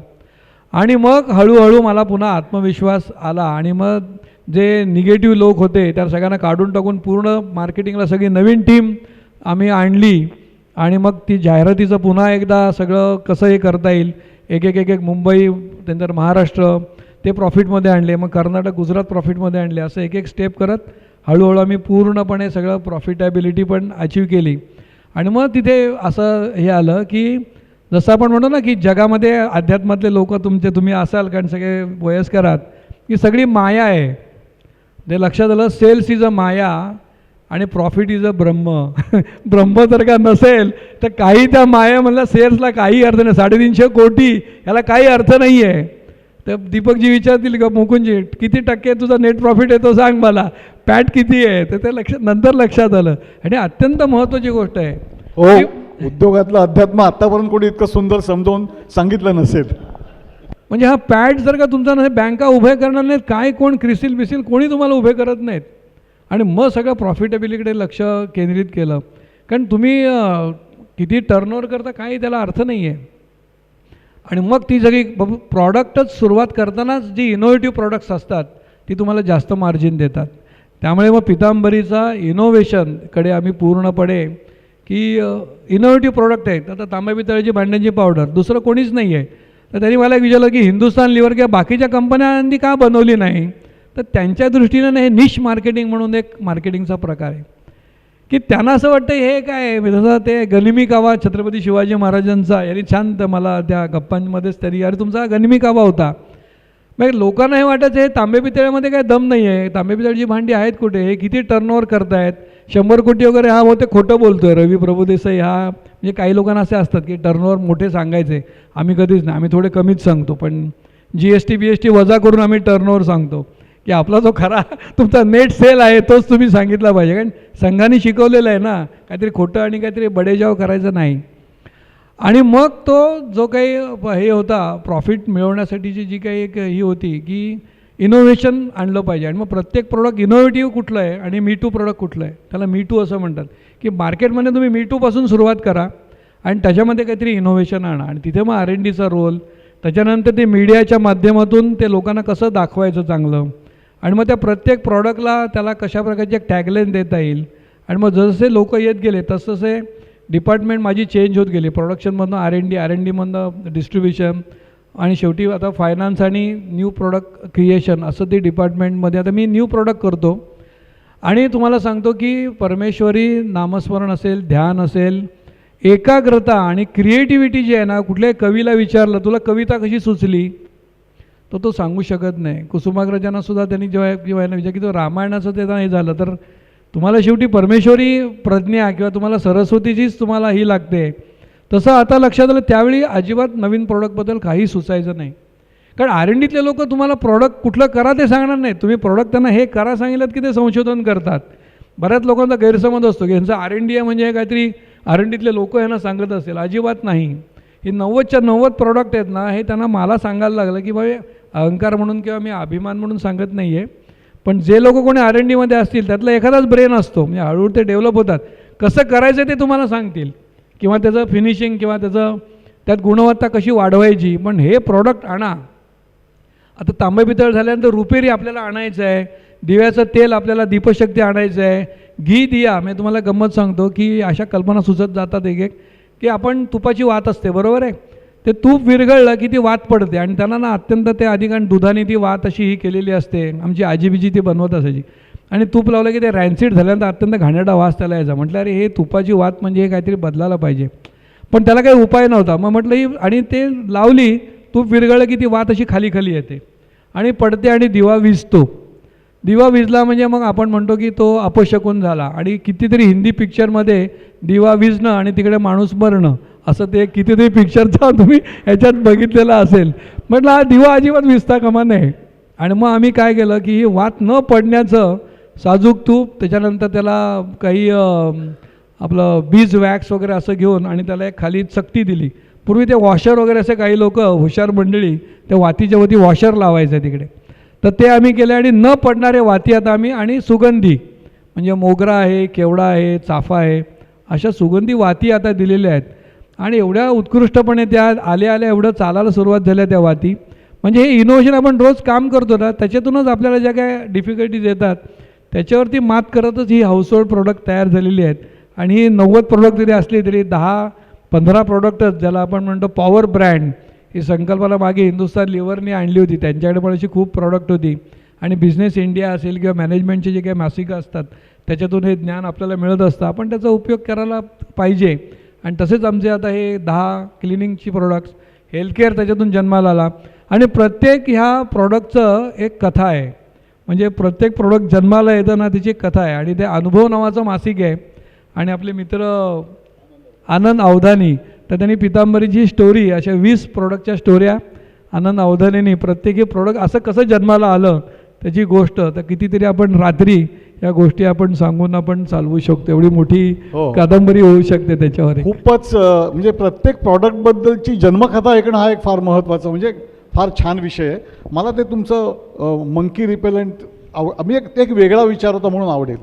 आणि मग हळूहळू मला पुन्हा आत्मविश्वास आला आणि मग जे निगेटिव्ह लोक होते त्या सगळ्यांना काढून टाकून पूर्ण मार्केटिंगला सगळी नवीन टीम आम्ही आणली. आणि मग ती जाहिरातीचं पुन्हा एकदा सगळं कसं हे करता येईल, एक एक एक एक मुंबई, त्यानंतर महाराष्ट्र ते प्रॉफिटमध्ये आणले, मग कर्नाटक गुजरात प्रॉफिटमध्ये आणले, असं एक एक स्टेप करत हळूहळू आम्ही पूर्णपणे सगळं प्रॉफिटेबिलिटी पण अचीव केली. आणि मग तिथे असं हे आलं की जसं आपण म्हणतो ना की जगामध्ये अध्यात्मातले लोक तुम्ही असाल, कारण सगळे वयस्कर आहात, की सगळी माया आहे. ते लक्षात आलं, सेल्स इज अ माया आणि प्रॉफिट इज अ ब्रह्म. ब्रह्म जर का नसेल तर काही त्या मायामधल्या सेल्सला काही अर्थ नाही. 350 कोटी ह्याला काही अर्थ नाही आहे. तर दीपकजी विचारतील का मुकुंदजी किती टक्के तुझा नेट प्रॉफिट येतो सांग मला, पॅट किती आहे, तर ते नंतर लक्षात आलं. आणि अत्यंत महत्त्वाची गोष्ट आहे. हो, उद्योगातलं अध्यात्म आतापर्यंत कोणी इतकं सुंदर समजावून सांगितलं नसेल. म्हणजे हा पॅट जर का तुमचा नसेल, बँका उभे करणार नाहीत, काय कोण क्रिसिल बिसिल कोणी तुम्हाला उभे करत नाहीत. आणि मग सगळं प्रॉफिटेबिलिटीकडे लक्ष केंद्रित केलं. कारण तुम्ही किती टर्नओव्हर करता काही त्याला अर्थ नाही आहे. आणि मग ती सगळी प्रॉडक्टच सुरुवात करतानाच जी इनोव्हेटिव्ह प्रॉडक्ट्स असतात ती तुम्हाला जास्त मार्जिन देतात. त्यामुळे मग पितांबरीचा इनोव्हेशनकडे आम्ही पूर्णपणे की इनोव्हेटिव्ह प्रॉडक्ट आहेत. आता तांब्या पितळेची भांड्यांची पावडर दुसरं कोणीच नाही आहे. तर त्यांनी मला विचारलं की हिंदुस्तान लिव्हर किंवा बाकीच्या कंपन्यांनी का बनवली नाही, तर त्यांच्या दृष्टीनं हे निश मार्केटिंग म्हणून एक मार्केटिंगचा प्रकार आहे की त्यांना असं वाटतं हे काय, जसं ते गनिमी कावा छत्रपती शिवाजी महाराजांचा, यांनी छान मला त्या गप्पांमध्येच तरी अरे तुमचा गनिमी कावा होता. मग लोकांना हे वाटायचं हे तांबे पितळ्यामध्ये काय दम नाही आहे, तांबे पितळ्याची भांडी आहेत कुठे, हे किती टर्नओव्हर करतायत, 100 कोटी वगैरे, हा होते खोटं बोलतो आहे रवी प्रभुदेसाई. हा म्हणजे काही लोकांना असे असतात की टर्नओव्हर मोठे सांगायचे, आम्ही कधीच नाही, आम्ही थोडे कमीच सांगतो, पण GST BST वजा करून आम्ही टर्नओव्हर सांगतो की आपला जो खरा तुमचा नेट सेल आहे तोच तुम्ही सांगितला पाहिजे. कारण संघाने शिकवलेलं आहे ना, काहीतरी खोटं आणि काहीतरी बडेजाव करायचं नाही. आणि मग तो जो काही हे होता प्रॉफिट मिळवण्यासाठीची जी काही एक ही होती की इनोव्हेशन आणलं पाहिजे. आणि मग प्रत्येक प्रोडक्ट इनोव्हेटिव्ह कुठलं आहे आणि मी टू प्रोडक्ट कुठलं आहे, त्याला मी टू असं म्हणतात की मार्केटमध्ये तुम्ही मी टूपासून सुरुवात करा आणि त्याच्यामध्ये काहीतरी इनोव्हेशन आणा. आणि तिथे मग R&Dचा रोल, त्याच्यानंतर ते मीडियाच्या माध्यमातून ते लोकांना कसं दाखवायचं चांगलं, आणि मग त्या प्रत्येक प्रॉडक्टला त्याला कशा प्रकारची एक टॅगलाईन देता येईल. आणि मग जसे लोक येत गेले तसतसे डिपार्टमेंट माझी चेंज होत गेली, प्रोडक्शनमधून R&D डिस्ट्रीब्युशन आणि शेवटी आता फायनान्स आणि न्यू प्रोडक्ट क्रिएशन असं ते डिपार्टमेंटमध्ये आता मी न्यू प्रोडक्ट करतो. आणि तुम्हाला सांगतो की परमेश्वरी नामस्मरण असेल, ध्यान असेल, एकाग्रता आणि क्रिएटिव्हिटी जी आहे ना, कुठल्याही कवीला विचारलं तुला कविता कशी सुचली तर तो सांगू शकत नाही. कुसुमाग्रजांनासुद्धा त्यांनी जेव्हा विचार की तो रामायणाचं ते हे झालं तर तुम्हाला शेवटी परमेश्वरी प्रज्ञा किंवा तुम्हाला सरस्वतीचीच तुम्हाला ही लागते. तसं आता लक्षात आलं, त्यावेळी अजिबात नवीन प्रॉडक्टबद्दल काही सुचायचं नाही. कारण R&Dतले लोक तुम्हाला प्रॉडक्ट कुठलं करा ते सांगणार नाहीत. तुम्ही प्रॉडक्ट त्यांना हे करा सांगितलं की ते संशोधन करतात. बऱ्याच लोकांचा गैरसमज असतो की यांचं R&D आहे म्हणजे काहीतरी R&Dतले लोक यांना सांगत असेल, अजिबात नाही. हे 90च्या 90 प्रॉडक्ट आहेत ना, हे त्यांना मला सांगायला लागलं की बाबा अहंकार म्हणून किंवा मी अभिमान म्हणून सांगत नाही आहे, पण जे लोक कोणी R&Dमध्ये असतील त्यातला एखादाच ब्रेन असतो, म्हणजे हळूहळू ते डेव्हलप होतात, कसं करायचं ते तुम्हाला सांगतील किंवा त्याचं फिनिशिंग किंवा त्याचं त्यात गुणवत्ता कशी वाढवायची. पण हे प्रॉडक्ट आणा. आता तांबे पितळ झाल्यानंतर रुपेरी आपल्याला आणायचं आहे, दिव्याचं तेल आपल्याला दीपशक्ती आणायचं आहे, घी दिया. मी तुम्हाला गंमत सांगतो की अशा कल्पना सुचत जातात एक एक की आपण तुपाची वात असते, बरोबर आहे, ते तूप विरघळलं की ती वात पडते आणि त्यांना ना अत्यंत ते अधिकांश दुधाने ती वात अशी ही केलेली असते. आमची आजीबीजी ती बनवत असायची आणि तूप लावलं की ते रॅन्सिड झाल्यानंतर अत्यंत घाणेरडा वास त्याला यायचा. म्हटलं अरे हे तुपाची वात म्हणजे हे काहीतरी बदलायला पाहिजे, पण त्याला काही उपाय नव्हता. मग म्हटलं ही, आणि ते लावली, तूप विरघळलं की ती वात अशी खाली खाली येते आणि पडते आणि दिवा विझतो. दिवा विझला म्हणजे मग आपण म्हणतो की तो अपशकुन झाला. आणि कितीतरी हिंदी पिक्चरमध्ये दिवा विझणं आणि तिकडे माणूस मरणं असं ते कितीतरी पिक्चरचा तुम्ही ह्याच्यात बघितलेला असेल. म्हटलं हा दिवा अजिबात विझता कामा नये. आणि मग आम्ही काय केलं की ही वात न पडण्याचं साजूक तूप, त्याच्यानंतर त्याला काही आपलं बीज वॅक्स वगैरे असं घेऊन आणि त्याला एक खाली चकती दिली. पूर्वी ते वॉशर वगैरे असे काही लोक हुशार मंडळी त्या वातीच्या वरती वॉशर लावायचं तिकडे, तर ते आम्ही केले. आणि न पडणारे वाती आता आम्ही, आणि सुगंधी म्हणजे मोगरा आहे, केवडा आहे, चाफा आहे, अशा सुगंधी वाती आता दिलेल्या आहेत. आणि एवढ्या उत्कृष्टपणे त्या आल्या एवढं चालायला सुरुवात झाल्या त्या वाती. म्हणजे हे इनोव्हेशन आपण रोज काम करतो ना, त्याच्यातूनच आपल्याला ज्या काय डिफिकल्टीज येतात त्याच्यावरती मात करतच ही हाऊसहोल्ड प्रोडक्ट तयार झालेली आहेत. आणि ही 90 प्रोडक्ट जरी असली तरी 10-15 प्रोडक्टच, ज्याला आपण म्हणतो पॉवर ब्रँड, ही संकल्पना मागे हिंदुस्तान लिव्हरने आणली होती. त्यांच्याकडे पण अशी खूप प्रॉडक्ट होती. आणि बिझनेस इंडिया असेल किंवा मॅनेजमेंटचे जे काही मासिकं असतात त्याच्यातून हे ज्ञान आपल्याला मिळत असतं. आपण त्याचा उपयोग करायला पाहिजे. आणि तसेच आमचे आता हे 10 क्लिनिंगची प्रोडक्ट्स, हेल्थकेअर त्याच्यातून जन्माला आला. आणि प्रत्येक ह्या प्रॉडक्टचं एक कथा आहे. म्हणजे प्रत्येक प्रोडक्ट जन्माला येतं ना, तिची एक कथा आहे. आणि ते अनुभव नावाचं मासिक आहे. आणि आपले मित्र आनंद अवधानी, तर त्यांनी पितांबरीची स्टोरी, अशा 20 प्रोडक्टच्या स्टोऱ्या आनंद अवधानींनी, प्रत्येकी प्रोडक्ट असं कसं जन्माला आलं त्याची गोष्ट, तर कितीतरी आपण रात्री या गोष्टी आपण सांगून आपण चालवू शकतो. एवढी मोठी हो. कादंबरी होऊ शकते त्याच्यावर. खूपच म्हणजे प्रत्येक प्रॉडक्टबद्दलची जन्मकथा ऐकणं हा एक फार महत्त्वाचा, म्हणजे फार छान विषय आहे. मला ते तुमचं मंकी रिपेलंट मी एक वेगळा विचार होता म्हणून आवडेल.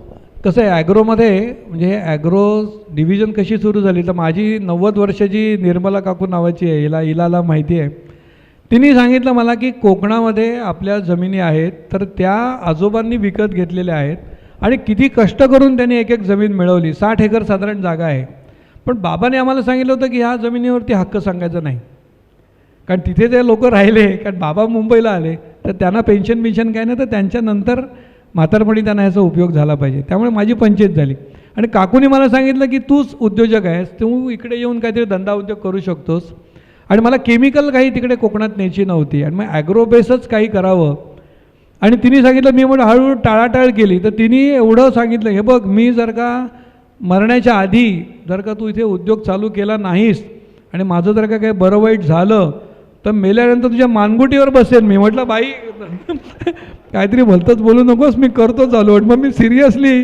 कसं आहे ॲग्रोमध्ये, म्हणजे ॲग्रो डिव्हिजन कशी सुरू झाली, तर माझी 90 वर्षाची निर्मला काकू नावाची आहे, हिलाला माहिती आहे. तिने सांगितलं मला की कोकणामध्ये आपल्या जमिनी आहेत, तर त्या आजोबांनी विकत घेतलेल्या आहेत आणि किती कष्ट करून त्यांनी एक एक जमीन मिळवली. 60 एकर साधारण जागा आहे. पण बाबाने आम्हाला सांगितलं होतं की ह्या जमिनीवरती हक्क सांगायचा नाही, कारण तिथे ते लोक राहिले. कारण बाबा मुंबईला आले तर त्यांना पेन्शन काय नाही, तर त्यांच्यानंतर म्हातारपणी त्यांना ह्याचा उपयोग झाला पाहिजे. त्यामुळे माझी पंचायत झाली. आणि काकूने मला सांगितलं की तूच उद्योजक आहेस, तू इकडे येऊन काहीतरी धंदा उद्योग करू शकतोस. आणि मला केमिकल काही तिकडे कोकणात न्यायची नव्हती आणि मग ॲग्रो बेसच काही करावं. आणि तिने सांगितलं, मी म्हणून हळूहळू टाळाटाळ केली. तर तिने एवढं सांगितलं, हे बघ, मी जर का मरण्याच्या आधी जर का तू इथे उद्योग चालू केला नाहीस आणि माझं जर का काही बरं वाईट झालं तर मेल्यानंतर तुझ्या मानगुटीवर बसेन मी. म्हटलं बाई काहीतरी भलतंच बोलू नकोस, मी करतो चालू. मग मी सिरियसली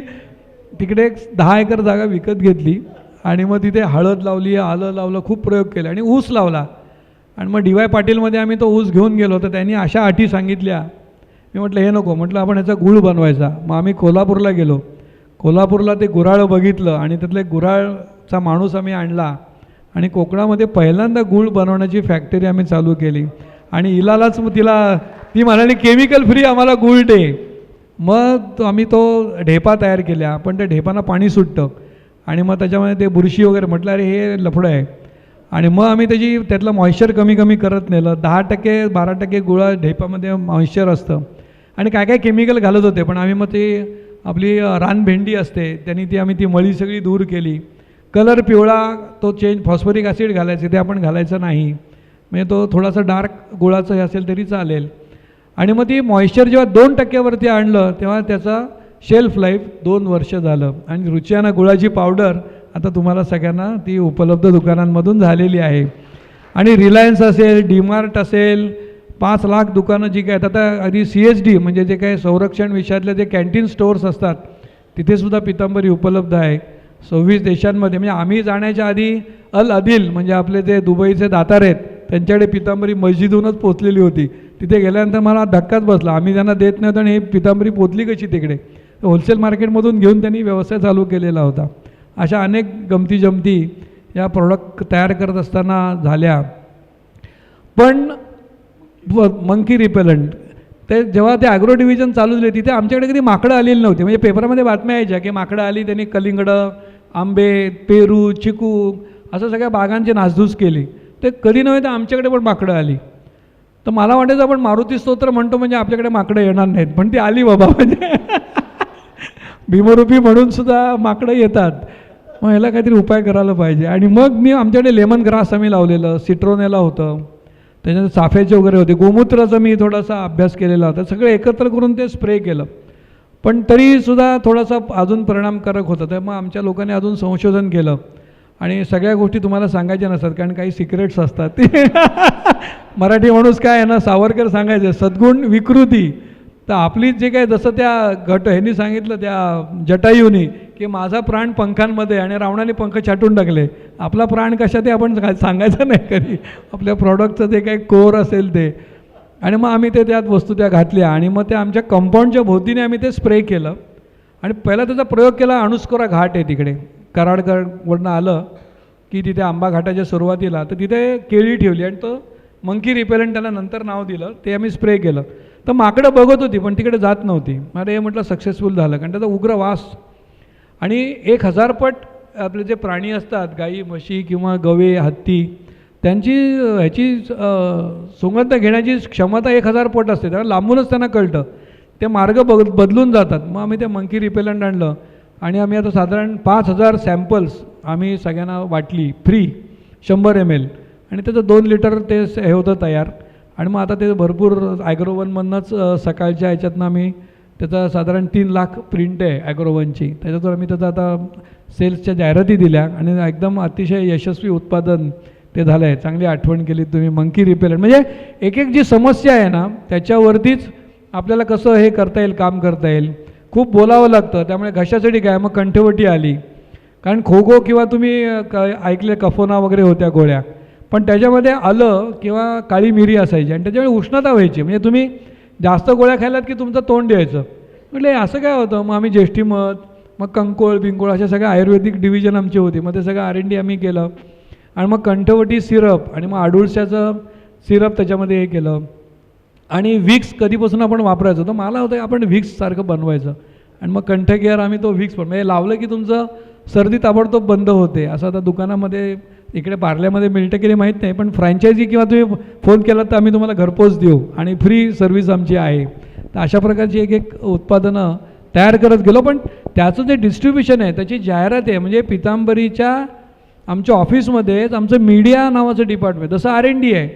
तिकडे 10 एकर जागा विकत घेतली आणि मग तिथे हळद लावली, आलं लावलं, खूप प्रयोग केले आणि ऊस लावला. आणि मग DY पाटीलमध्ये आम्ही तो ऊस घेऊन गेलो. तर त्यांनी अशा अटी सांगितल्या. मी म्हटलं हे नको, म्हटलं आपण ह्याचा गूळ बनवायचा. मग आम्ही कोल्हापूरला गेलो. कोल्हापूरला ते गुऱ्हाळं बघितलं आणि त्यातलं एक गुऱ्हाळचा माणूस आम्ही आणला आणि कोकणामध्ये पहिल्यांदा गूळ बनवण्याची फॅक्टरी आम्ही चालू केली. आणि इलालाच ती म्हणाली केमिकल फ्री आम्हाला गूळ दे. मग आम्ही तो ढेपा तयार केला, पण त्या ढेपांना पाणी सुटतं आणि मग त्याच्यामध्ये ते बुरशी वगैरे. म्हटलं अरे हे लफडं आहे. आणि मग आम्ही त्यातलं मॉइश्चर कमी करत नेलं. 10%-12% गुळा ढेपामध्ये मॉइश्चर असतं आणि काय काय केमिकल घालत होते. पण आम्ही मग ते आपली रानभेंडी असते त्यांनी आम्ही ती मळी सगळी दूर केली. कलर पिवळा तो चेंज, फॉस्फरिक ॲसिड घालायचे, ते आपण घालायचं नाही. म्हणजे तो थोडासा डार्क गुळाचं हे असेल तरी चालेल. आणि मग ती मॉइश्चर जेव्हा 2% आणलं तेव्हा त्याचा शेल्फ लाईफ 2 वर्ष झालं. आणि रुचियाना गुळाची पावडर आता तुम्हाला सगळ्यांना ती उपलब्ध दुकानांमधून झालेली आहे. आणि रिलायन्स असेल, डीमार्ट असेल, 5 लाख दुकानं जी काय आहेत. आता आधी CSD म्हणजे जे काही संरक्षण विषयातले जे कॅन्टीन स्टोअर्स असतात तिथेसुद्धा पितांबरी उपलब्ध आहे 26 देशांमध्ये. म्हणजे आम्ही जाण्याच्या आधी अल अदिल म्हणजे आपले जे दुबईचे दातार आहेत त्यांच्याकडे पितांबरी मस्जिदहूनच पोचलेली होती. तिथे गेल्यानंतर मला धक्काच बसला. आम्ही त्यांना देत नव्हतं आणि ही पितांबरी पोचली कशी तिकडे. होलसेल मार्केटमधून घेऊन त्यांनी व्यवसाय चालू केलेला होता. अशा अनेक गमती जमती या प्रोडक्ट तयार करत असताना झाल्या. पण मंकी रिपेलंट ते जेव्हा ते ॲग्रो डिव्हिजन चालू झाले तिथे आमच्याकडे कधी माकडं आलेली नव्हती. म्हणजे पेपरामध्ये बातम्या यायच्या की माकडं आली, त्यांनी कलिंगडं, आंबे, पेरू, चिकू असं सगळ्या बागांची नासधूस केली. ते कधी नव्हे तर आमच्याकडे पण माकडं आली. तर मला वाटायचं आपण मारुती स्तोत्र म्हणतो म्हणजे आपल्याकडे माकडं येणार नाहीत, पण ती आली बाबा. म्हणजे भीमरूपी म्हणून सुद्धा माकडं येतात. मग ह्याला काहीतरी उपाय करायला पाहिजे. आणि मग मी आमच्याकडे लेमन ग्रास आम्ही लावलेलं, सिट्रोनेला होतं, त्याच्यात चाफ्याचे वगैरे होते, गोमूत्राचा मी थोडासा अभ्यास केलेला होता. सगळं एकत्र करून ते स्प्रे केलं. पण तरीसुद्धा थोडासा अजून परिणामकारक होतं. तर मग आमच्या लोकांनी अजून संशोधन केलं आणि सगळ्या गोष्टी तुम्हाला सांगायच्या नसतात कारण काही सिक्रेट्स असतात. मराठी माणूस काय आहे ना, सावरकर सांगायचं सद्गुण विकृती. तर आपली जे काय जसं त्या ह्यांनी सांगितलं त्या जटायूनी की माझा प्राण पंखांमध्ये आणि रावणाने पंख छाटून टाकले. आपला प्राण कशा ते आपण सांगायचं नाही कधी. आपल्या प्रॉडक्टचं जे काही कोर असेल ते. आणि मग आम्ही त्यात वस्तू त्या घातल्या आणि मग त्या आमच्या कंपाऊंडच्या भोवतीने आम्ही ते स्प्रे केलं. आणि पहिला त्याचा प्रयोग केला. अणुस्कोरा घाट आहे तिकडे, कराडवरनं आलं की तिथे आंबा घाटाच्या सुरुवातीला, तर तिथे केळी ठेवली आणि तो मंकी रिपेलंट त्याला नंतर नाव दिलं, ते आम्ही स्प्रे केलं. तर माकडं बघत होती पण तिकडे जात नव्हती. मला हे म्हटलं सक्सेसफुल झालं, कारण त्याचा उग्र वास आणि 1000 पट आपले जे प्राणी असतात, गाई म्हशी किंवा गवे हत्ती, त्यांची ह्याची सुगंध घेण्याची क्षमता 1000 पट असते. त्याला लांबूनच त्यांना कळतं, ते मार्ग बदलून जातात. मग आम्ही ते मंकी रिपेलंट आणलं आणि आम्ही आता साधारण 5000 सॅम्पल्स आम्ही सगळ्यांना वाटली फ्री 100 ml, आणि त्याचं 2 लिटर ते हे होतं तयार. आणि मग आता ते भरपूर ॲग्रोवनमधनंच सकाळच्या ह्याच्यातनं आम्ही त्याचा साधारण 3 लाख प्रिंट आहे ॲग्रोवनची, त्याच्यातून आम्ही त्याचा आता सेल्सच्या जाहिराती दिल्या आणि एकदम अतिशय यशस्वी उत्पादन ते झालं आहे. चांगली आठवण केली तुम्ही. मंकी रिपेलंट म्हणजे एक एक जी समस्या आहे ना त्याच्यावरतीच आपल्याला कसं हे करता येईल, काम करता येईल. खूप बोलावं लागतं, त्यामुळे घशासाठी काय मग कंठवटी आली, कारण खोगो किंवा तुम्ही ऐकले कफोना वगैरे होत्या गोळ्या, पण त्याच्यामध्ये आलं किंवा काळी मिरी असायची आणि त्याच्यामुळे उष्णता व्हायची. म्हणजे तुम्ही जास्त गोळ्या खाल्ल्यात की तुमचं तोंड द्यायचं. म्हटलं असं काय होतं. मग आम्ही जेष्ठीमध, मग कंकोळ बिंकोळ अशा सगळ्या आयुर्वेदिक डिव्हिजन आमची होती, मग ते सगळं R&D आम्ही केलं आणि मग कंठवटी सिरप आणि मग आडुळशाचं सिरप त्याच्यामध्ये हे केलं. आणि विक्स कधीपासून आपण वापरायचो, तर मला होतं आपण विक्ससारखं बनवायचं आणि मग कंठकेअर आम्ही तो विक्स पण म्हणजे लावलं की तुमचं सर्दी ताबडतोब बंद होते. असं आता दुकानामध्ये इकडे पार्ल्यामध्ये मिळतं की नाही माहीत नाही, पण फ्रँचायझी किंवा तुम्ही फोन केला तर आम्ही तुम्हाला घरपोच देऊ आणि फ्री सर्व्हिस आमची आहे. तर अशा प्रकारची एक एक उत्पादनं तयार करत गेलो. पण त्याचं जे डिस्ट्रीब्युशन आहे त्याची जाहिरात आहे. म्हणजे पितांबरीच्या आमच्या ऑफिसमध्येच आमचं मीडिया नावाचं डिपार्टमेंट, जसं R&D आहे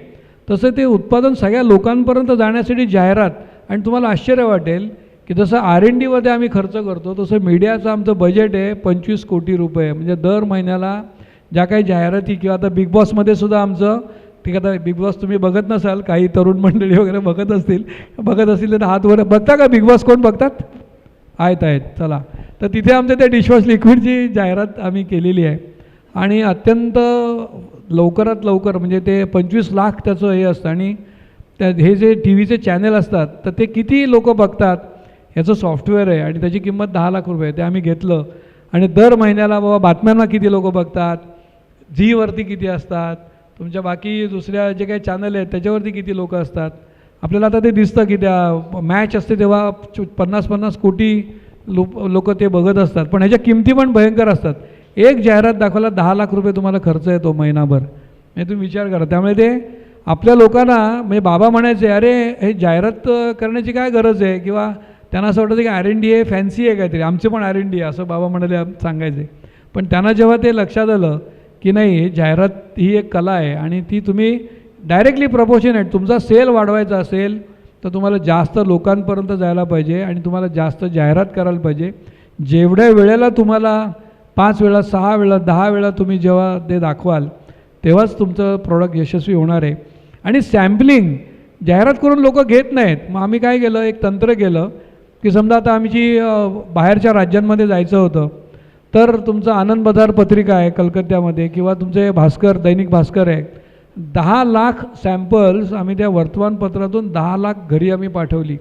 तसं ते उत्पादन सगळ्या लोकांपर्यंत जाण्यासाठी जाहिरात. आणि तुम्हाला आश्चर्य वाटेल की जसं R&Dमध्ये आम्ही खर्च करतो तसं मीडियाचं आमचं बजेट आहे 25 कोटी रुपये. म्हणजे दर महिन्याला ज्या काही जाहिराती किंवा आता बिग बॉसमध्ये सुद्धा आमचं, ठीक आहे आता बिग बॉस तुम्ही बघत नसाल, काही तरुण मंडळी वगैरे बघत असतील तर हात वर बघता का बिग बॉस, कोण बघतात? आहेत चला. तर तिथे आमच्या त्या डिशवॉश लिक्विडची जाहिरात आम्ही केलेली आहे आणि अत्यंत लवकरात लवकर म्हणजे ते 25 लाख त्याचं हे असतं. आणि हे जे TV चॅनल असतात तर ते किती लोक बघतात याचं सॉफ्टवेअर आहे आणि त्याची किंमत 10 लाख रुपये. ते आम्ही घेतलं आणि दर महिन्याला बाबा बातम्यांना किती लोक बघतात, झीवरती किती असतात, तुमच्या बाकी दुसऱ्या जे काही चॅनल आहेत त्याच्यावरती किती लोक असतात. आपल्याला आता ते दिसतं की त्या मॅच असते तेव्हा 50-50 कोटी लोक ते बघत असतात, पण ह्याच्या किमती पण भयंकर असतात. एक जाहिरात दाखवायला 10 लाख रुपये तुम्हाला खर्च येतो महिनाभर. म्हणजे तुम्ही विचार करा. त्यामुळे ते आपल्या लोकांना म्हणजे बाबा म्हणायचे अरे हे जाहिरात करण्याची काय गरज आहे, किंवा त्यांना असं वाटायचं की R&D आहे फॅन्सी आहे काहीतरी, आमचे पण R&D आहे असं बाबा म्हणाले सांगायचे. पण त्यांना जेव्हा ते लक्षात आलं की नाही जाहिरात ही एक कला आहे आणि ती तुम्ही डायरेक्टली प्रपोर्शनेट, तुमचा सेल वाढवायचा असेल तर तुम्हाला जास्त लोकांपर्यंत जायला पाहिजे आणि तुम्हाला जास्त जाहिरात करायला पाहिजे. जेवढ्या वेळेला तुम्हाला 5 वेळा 6 वेळा 10 वेळा तुम्ही जेव्हा ते दाखवाल तेव्हाच तुमचं प्रोडक्ट यशस्वी होणार आहे. आणि सॅम्पलिंग जाहिरात करून लोक घेत नाहीत. मग आम्ही काय केलं, एक तंत्र केलं की समजा आता आमची बाहेरच्या राज्यांमध्ये जायचं होतं तर तुमचं आनंद बाजार पत्रिका आहे कलकत्त्यामध्ये किंवा तुमचे भास्कर दैनिक भास्कर आहे, 10 लाख सॅम्पल्स आम्ही त्या वर्तमानपत्रातून 10 लाख घरी आम्ही पाठवली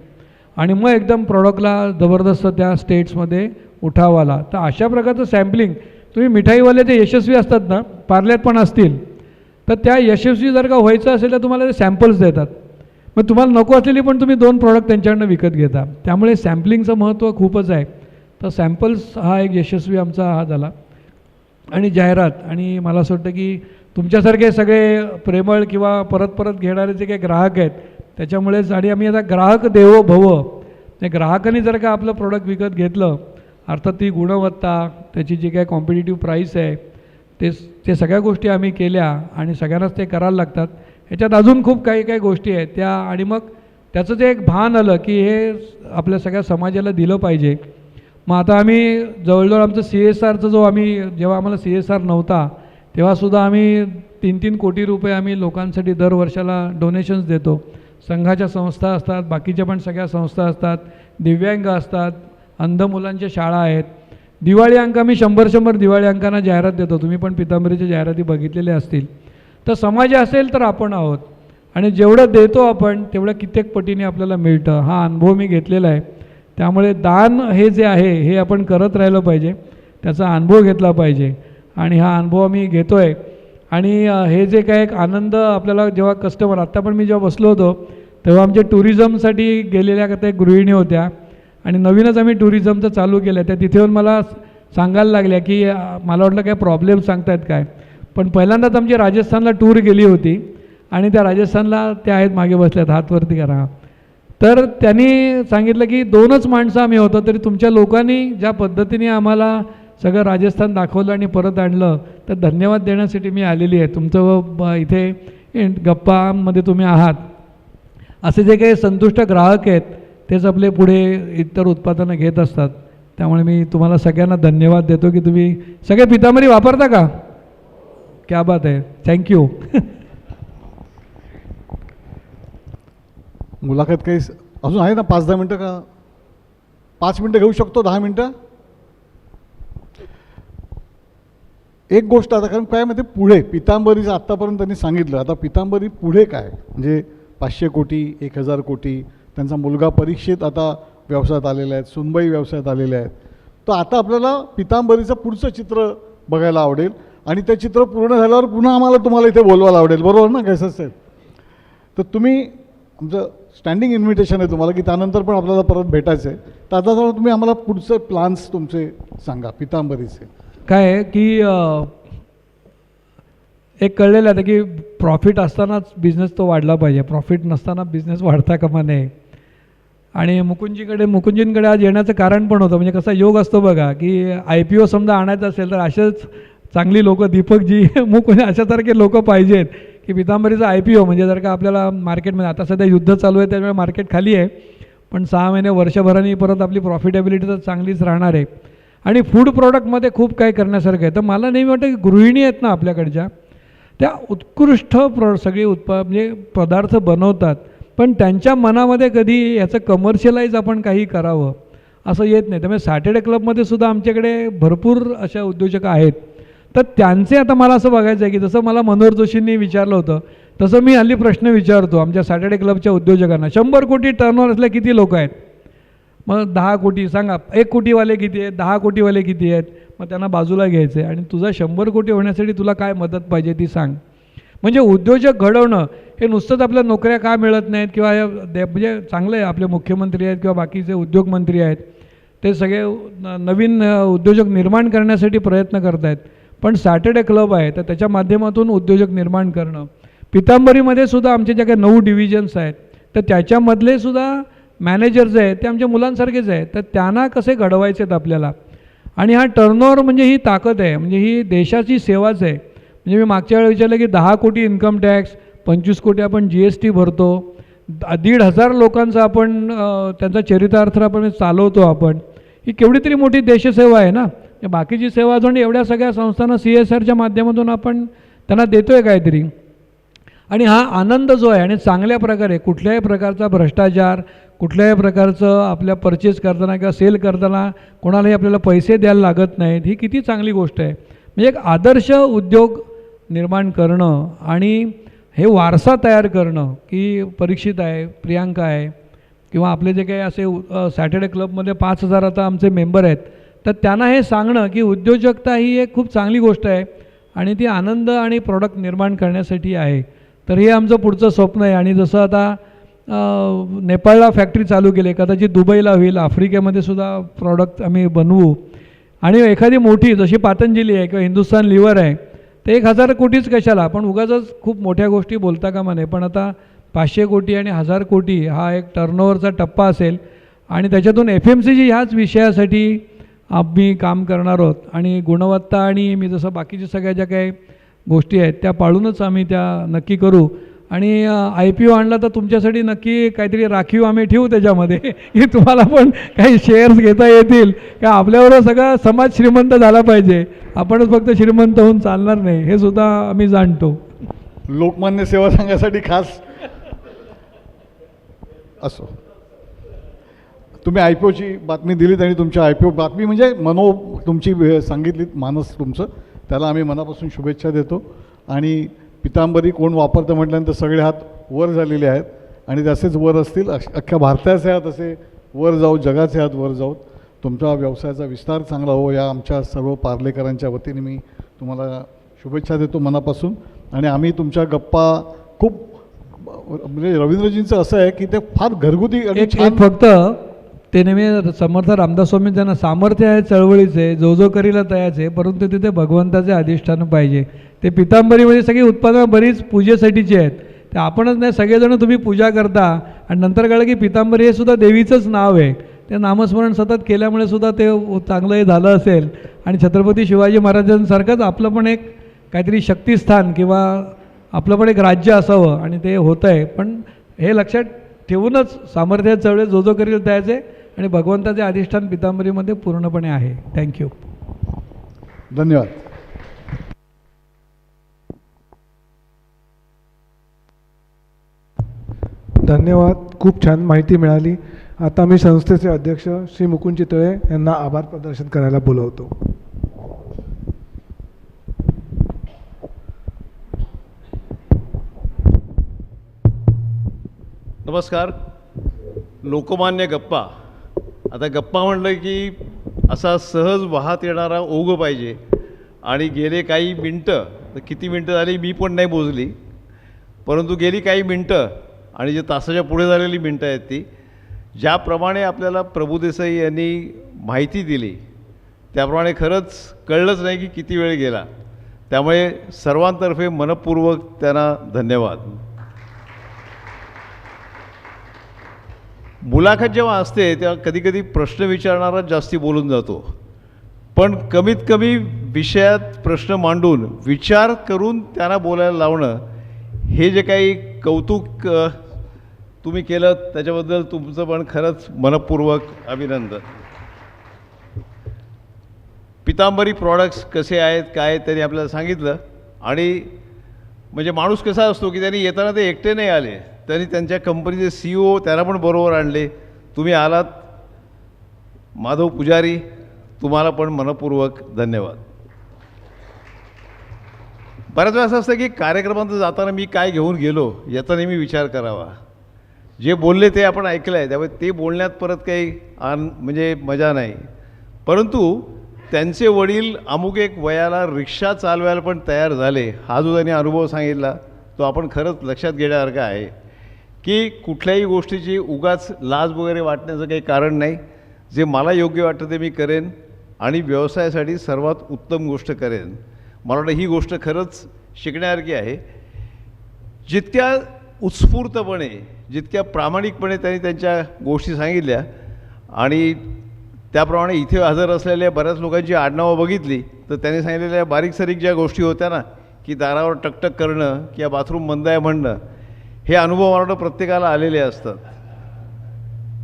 आणि मग एकदम प्रॉडक्टला जबरदस्त त्या स्टेट्समध्ये उठाव आला. तर अशा प्रकारचं सॅम्पलिंग तुम्ही मिठाईवाले जे यशस्वी असतात ना, पार्ल्यात पण असतील, तर त्या यशस्वी जर का व्हायचं असेल तर तुम्हाला ते सॅम्पल्स देतात. मग तुम्हाला नको असलेली पण तुम्ही 2 प्रॉडक्ट त्यांच्याकडनं विकत घेता. त्यामुळे सॅम्पलिंगचं महत्त्व खूपच आहे. तर सॅम्पल्स हा एक यशस्वी आमचा हा झाला. आणि जाहिरात, आणि मला असं वाटतं की तुमच्यासारखे सगळे प्रेमळ किंवा परत परत घेणारे जे काही ग्राहक आहेत त्याच्यामुळेच, आणि आम्ही आता ग्राहक देवो भव, त्या ग्राहकांनी जर का आपलं प्रोडक्ट विकत घेतलं, अर्थात ती गुणवत्ता, त्याची जी काही कॉम्पिटिटिव्ह प्राईस आहे, ते सगळ्या गोष्टी आम्ही केल्या आणि सगळ्यांनाच ते करायला लागतात. ह्याच्यात अजून खूप काही काही गोष्टी आहेत त्या, आणि मग त्याचं जे एक भान आलं की हे आपल्या सगळ्या समाजाला दिलं पाहिजे. मग आता आम्ही जवळजवळ आमचं CSRचं जो आम्ही, जेव्हा आम्हाला CSR नव्हता तेव्हासुद्धा आम्ही 3-3 कोटी रुपये आम्ही लोकांसाठी दर वर्षाला डोनेशन्स देतो. संघाच्या संस्था असतात, बाकीच्या पण सगळ्या संस्था असतात, दिव्यांग असतात, अंध मुलांच्या शाळा आहेत. दिवाळी अंक आम्ही 100 दिवाळी अंकांना जाहिरात देतो. तुम्ही पण पितांबरीच्या जाहिराती बघितलेल्या असतील. तर समाज असेल तर आपण आहोत, आणि जेवढं देतो आपण तेवढं कित्येक पटीने आपल्याला मिळतं. हा अनुभव मी घेतलेला आहे. त्यामुळे दान हे जे आहे हे आपण करत राहिलं पाहिजे, त्याचा अनुभव घेतला पाहिजे. आणि हा अनुभव मी घेतो आहे. आणि हे जे काय एक आनंद आपल्याला जेव्हा कस्टमर, आत्ता पण मी जेव्हा बसलो होतो तेव्हा आमच्या टुरिझमसाठी गेलेल्या त्या गृहिणी होत्या आणि नवीनच आम्ही टुरिझमचं चालू केलं. त्या तिथे येऊन मला सांगायला लागल्या की मला वाटलं काय प्रॉब्लेम सांगतायत काय, पण पहिल्यांदाच आमची राजस्थानला टूर गेली होती आणि त्या राजस्थानला त्या आहेत मागे बसल्यात, हातवरती करा. तर त्यांनी सांगितलं की 2च माणसं आम्ही होतो तरी तुमच्या लोकांनी ज्या पद्धतीने आम्हाला सगळं राजस्थान दाखवलं आणि परत आणलं, तर धन्यवाद देण्यासाठी मी आलेली आहे. तुमचं इथे गप्पामध्ये तुम्ही आहात. असे जे काही संतुष्ट ग्राहक आहेत तेच आपले पुढे इतर उत्पादनं घेत असतात. त्यामुळे मी तुम्हाला सगळ्यांना धन्यवाद देतो की तुम्ही सगळे पितांबरी वापरता का? क्या बात आहे, थँक्यू. मुलाखत काही अजून आहे ना? 5-10 मिनटं का? 5 मिनटं घेऊ शकतो? 10 मिनटं? एक गोष्ट आता, कारण काय माहिती पुढे पितांबरीचं आत्तापर्यंत त्यांनी सांगितलं, आता पितांबरी पुढे काय म्हणजे 500 कोटी, 1000 कोटी. त्यांचा मुलगा परीक्षित आता व्यवसायात आलेला आहे, सुनबाई व्यवसायात आलेल्या आहेत. तर आता आपल्याला पितांबरीचं पुढचं चित्र बघायला आवडेल आणि ते चित्र पूर्ण झाल्यावर पुन्हा आम्हाला तुम्हाला इथे बोलवायला आवडेल, बरोबर ना कैसर साहेब? तर तुम्ही, आमचं स्टँडिंग इन्व्हिटेशन आहे तुम्हाला की त्यानंतर पण आपल्याला परत भेटायचं आहे. तर आता जरा तुम्ही आम्हाला पुढचे प्लान्स तुमचे सांगा पितांबरीचे. काय आहे की एक कळलेलं आहे की प्रॉफिट असतानाच बिझनेस तो वाढला पाहिजे, प्रॉफिट नसताना बिझनेस वाढता कामा नये. आणि मुकुंदजींकडे आज येण्याचं कारण पण होतं, म्हणजे कसा योग असतो बघा की IPO समजा आणायचं असेल तर असेच चांगली लोक, दीपकजी, मुकुंद अशासारखे लोक पाहिजेत की पितांबरीचा IPO म्हणजे जर का आपल्याला मार्केटमध्ये, आता सध्या युद्ध चालू आहे त्यामुळे मार्केट खाली आहे, पण 6 महिने वर्षभराने परत आपली प्रॉफिटेबिलिटी तर चांगलीच राहणार आहे. आणि फूड प्रॉडक्टमध्ये खूप काही करण्यासारखं आहे. तर मला नेहमी वाटतं की गृहिणी आहेत ना आपल्याकडच्या, त्या उत्कृष्ट सगळे म्हणजे पदार्थ बनवतात, पण त्यांच्या मनामध्ये कधी याचं कमर्शियलाइज आपण काही करावं असं येत नाही. त्यामुळे सॅटर्डे क्लबमध्ये सुद्धा आमच्याकडे भरपूर अशा उद्योजक आहेत. तर त्यांचे आता मला असं बघायचं आहे की जसं मला मनोहर जोशींनी विचारलं होतं तसं मी हल्ली प्रश्न विचारतो आमच्या सॅटर्डे क्लबच्या उद्योजकांना. 100 कोटी टर्नओव्हर असले किती लोक आहेत? मग 10 कोटी सांगा, 1 कोटीवाले किती आहेत, 10 कोटीवाले किती आहेत? मग त्यांना बाजूला घ्यायचं आहे आणि तुझा 100 कोटी होण्यासाठी तुला काय मदत पाहिजे ती सांग. म्हणजे उद्योजक घडवणं हे नुसतंच आपल्या नोकऱ्या का मिळत नाहीत किंवा म्हणजे चांगले आपले मुख्यमंत्री आहेत किंवा बाकीचे उद्योगमंत्री आहेत, ते सगळे नवीन उद्योजक निर्माण करण्यासाठी प्रयत्न करत आहेत, पण सॅटर्डे क्लब आहे तर त्याच्या माध्यमातून उद्योजक निर्माण करणं. पितांबरीमध्ये सुद्धा आमचे ज्या काही 9 डिव्हिजन्स आहेत तर त्याच्यामधले सुद्धा मॅनेजर्स आहेत ते आमच्या मुलांसारखेच आहेत. तर त्यांना कसे घडवायचे आहेत आपल्याला. आणि हा टर्नओव्हर म्हणजे ही ताकद आहे, म्हणजे ही देशाची सेवाच आहे. म्हणजे मी मागच्या वेळेला विचारलं की 10 कोटी इन्कम टॅक्स, 25 कोटी आपण GST भरतो, 1,500 लोकांचा आपण त्यांचा चरितार्थ आपण चालवतो. आपण ही केवढी तरी मोठी देशसेवा आहे ना. बाकीची सेवा अजून एवढ्या सगळ्या संस्थांना CSRच्या माध्यमातून आपण त्यांना देतो आहे काहीतरी. आणि हा आनंद जो आहे आणि चांगल्या प्रकारे कुठल्याही प्रकारचा भ्रष्टाचार, कुठल्याही प्रकारचं आपल्या परचेस करताना किंवा सेल करताना कोणालाही आपल्याला पैसे द्यायला लागत नाहीत, ही किती चांगली गोष्ट आहे. म्हणजे एक आदर्श उद्योग निर्माण करणं आणि हे वारसा तयार करणं की परीक्षित आहे, प्रियांका आहे किंवा आपले जे काही असे सॅटर्डे क्लबमध्ये 5000 आता आमचे मेंबर आहेत, तर त्यांना हे सांगणं की उद्योजकता ही एक खूप चांगली गोष्ट आहे आणि ती आनंद आणि प्रॉडक्ट निर्माण करण्यासाठी आहे. तर हे आमचं पुढचं स्वप्न आहे. आणि जसं आता नेपाळला फॅक्टरी चालू केली, कदाचित दुबईला होईल, आफ्रिकेमध्ये सुद्धा प्रॉडक्ट आम्ही बनवू. आणि एखादी मोठी जशी पातंजली आहे किंवा हिंदुस्तान लिव्हर आहे, ते 1000 कोटीच कशाला, पण उगाचच खूप मोठ्या गोष्टी बोलता कामा नये. पण आता 500 कोटी आणि 1000 कोटी हा एक टर्नओव्हरचा टप्पा असेल आणि त्याच्यातून FMCG ह्याच विषयासाठी आम्ही काम करणार आहोत. आणि गुणवत्ता आणि मी जसं बाकीच्या सगळ्या ज्या काही गोष्टी आहेत त्या पाळूनच आम्ही त्या नक्की करू. आणि IPO आणला तर तुमच्यासाठी नक्की काहीतरी राखीव आम्ही ठेवू त्याच्यामध्ये की तुम्हाला पण काही शेअर्स घेता येतील का. आपल्यावर सगळा समाज श्रीमंत झाला पाहिजे, आपणच फक्त श्रीमंत होऊन चालणार नाही, हे सुद्धा आम्ही जाणतो. लोकमान्य सेवा संघासाठी खास असो. तुम्ही IPOची बातमी दिलीत आणि तुमच्या IPO बातमी म्हणजे तुमची सांगितलीत, मानस तुमचं, त्याला आम्ही मनापासून शुभेच्छा देतो. आणि पितांबरी कोण वापरतं म्हटल्यानंतर सगळे हात वर झालेले आहेत आणि ते असेच वर असतील. अख्ख्या भारताचे हात असे वर जाऊ, जगाचे हात वर जाऊत. तुमच्या व्यवसायाचा विस्तार चांगला हो या आमच्या सर्व पार्लेकरांच्या वतीने मी तुम्हाला शुभेच्छा देतो मनापासून. आणि आम्ही तुमच्या गप्पा खूप म्हणजे रवींद्रजींचं असं आहे की ते फार घरगुती आणि एक छान. फक्त ते नेहमी समर्थ रामदास स्वामी त्यांना सामर्थ्य आहे चळवळीचे, जो जो करीला तयाचे, परंतु तिथे भगवंताचे अधिष्ठान पाहिजे. ते पितांबरीमध्ये सगळी उत्पादनं बरीच पूजेसाठीची आहेत. ते आपणच नाही, सगळेजण तुम्ही पूजा करता आणि नंतर कळलं की पितांबरी हे सुद्धा देवीचंच नाव आहे. ते नामस्मरण सतत केल्यामुळे सुद्धा ते चांगलं हे झालं असेल. आणि छत्रपती शिवाजी महाराजांसारखंच आपलं पण एक काहीतरी शक्तिस्थान किंवा आपलं पण एक राज्य असावं आणि ते होतं आहे. पण हे लक्षात ठेवूनच सामर्थ्य चळवळी जो जो करील त्याचे आणि भगवंताचे अधिष्ठान पितांबरीमध्ये पूर्णपणे आहे. थँक्यू. धन्यवाद. धन्यवाद. खूप छान माहिती मिळाली. आता मी संस्थेचे अध्यक्ष श्री मुकुंद चितळे यांना आभार प्रदर्शन करायला बोलवतो. नमस्कार. लोकमान्य गप्पा. आता गप्पा म्हणलं की असा सहज वाहत येणारा ओघ पाहिजे. आणि गेले काही मिनटं, तर किती मिनटं झाली मी पण नाही मोजली, परंतु गेली काही मिनटं आणि जे तासाच्या पुढे झालेली मिनटं आहेत ती, ज्याप्रमाणे आपल्याला प्रभुदेसाई यांनी माहिती दिली त्याप्रमाणे खरंच कळलंच नाही की किती वेळ गेला. त्यामुळे सर्वांतर्फे मनपूर्वक त्यांना धन्यवाद. मुलाखत जेव्हा असते तेव्हा कधीकधी प्रश्न विचारणारा जास्ती बोलून जातो, पण कमीत कमी विषयात प्रश्न मांडून विचार करून त्यांना बोलायला लावणं, हे जे काही कौतुक तुम्ही केलं त्याच्याबद्दल तुमचं पण खरंच मनपूर्वक अभिनंदन. पितांबरी प्रॉडक्ट्स कसे आहेत काय त्यांनी आपल्याला सांगितलं. आणि म्हणजे माणूस कसा असतो की त्यांनी येताना ते एकटे नाही आले, त्यांनी त्यांच्या कंपनीचे CEO त्यांना पण बरोबर आणले. तुम्ही आलात. माधव पुजारी, तुम्हाला पण मनपूर्वक धन्यवाद. बऱ्याच वेळा असं असतं की कार्यक्रमात जाताना मी काय घेऊन गेलो याचा नेहमी विचार करावा. जे बोलले ते आपण ऐकलं आहे, त्यामुळे ते बोलण्यात परत काही म्हणजे मजा नाही. परंतु त्यांचे वडील अमुक एक वयाला रिक्षा चालवायला पण तयार झाले, हा जो त्यांनी अनुभव सांगितला तो आपण खरंच लक्षात घेण्यासारखा आहे की कुठल्याही गोष्टीची उगाच लाज वगैरे वाटण्याचं काही कारण नाही. जे मला योग्य वाटतं ते मी करेन आणि व्यवसायासाठी सर्वात उत्तम गोष्ट करेन. मला वाटतं ही गोष्ट खरंच शिकण्यासारखी आहे. जितक्या उत्स्फूर्तपणे, जितक्या प्रामाणिकपणे त्यांनी त्यांच्या गोष्टी सांगितल्या आणि त्याप्रमाणे इथे हजर असलेल्या बऱ्याच लोकांची आडनावं बघितली तर त्यांनी सांगितलेल्या बारीक सारीक ज्या गोष्टी होत्या ना, की दारावर टकटक करणं किंवा बाथरूम बंद आहे म्हणणं, हे अनुभव मला वाटतं प्रत्येकाला आलेले असतात.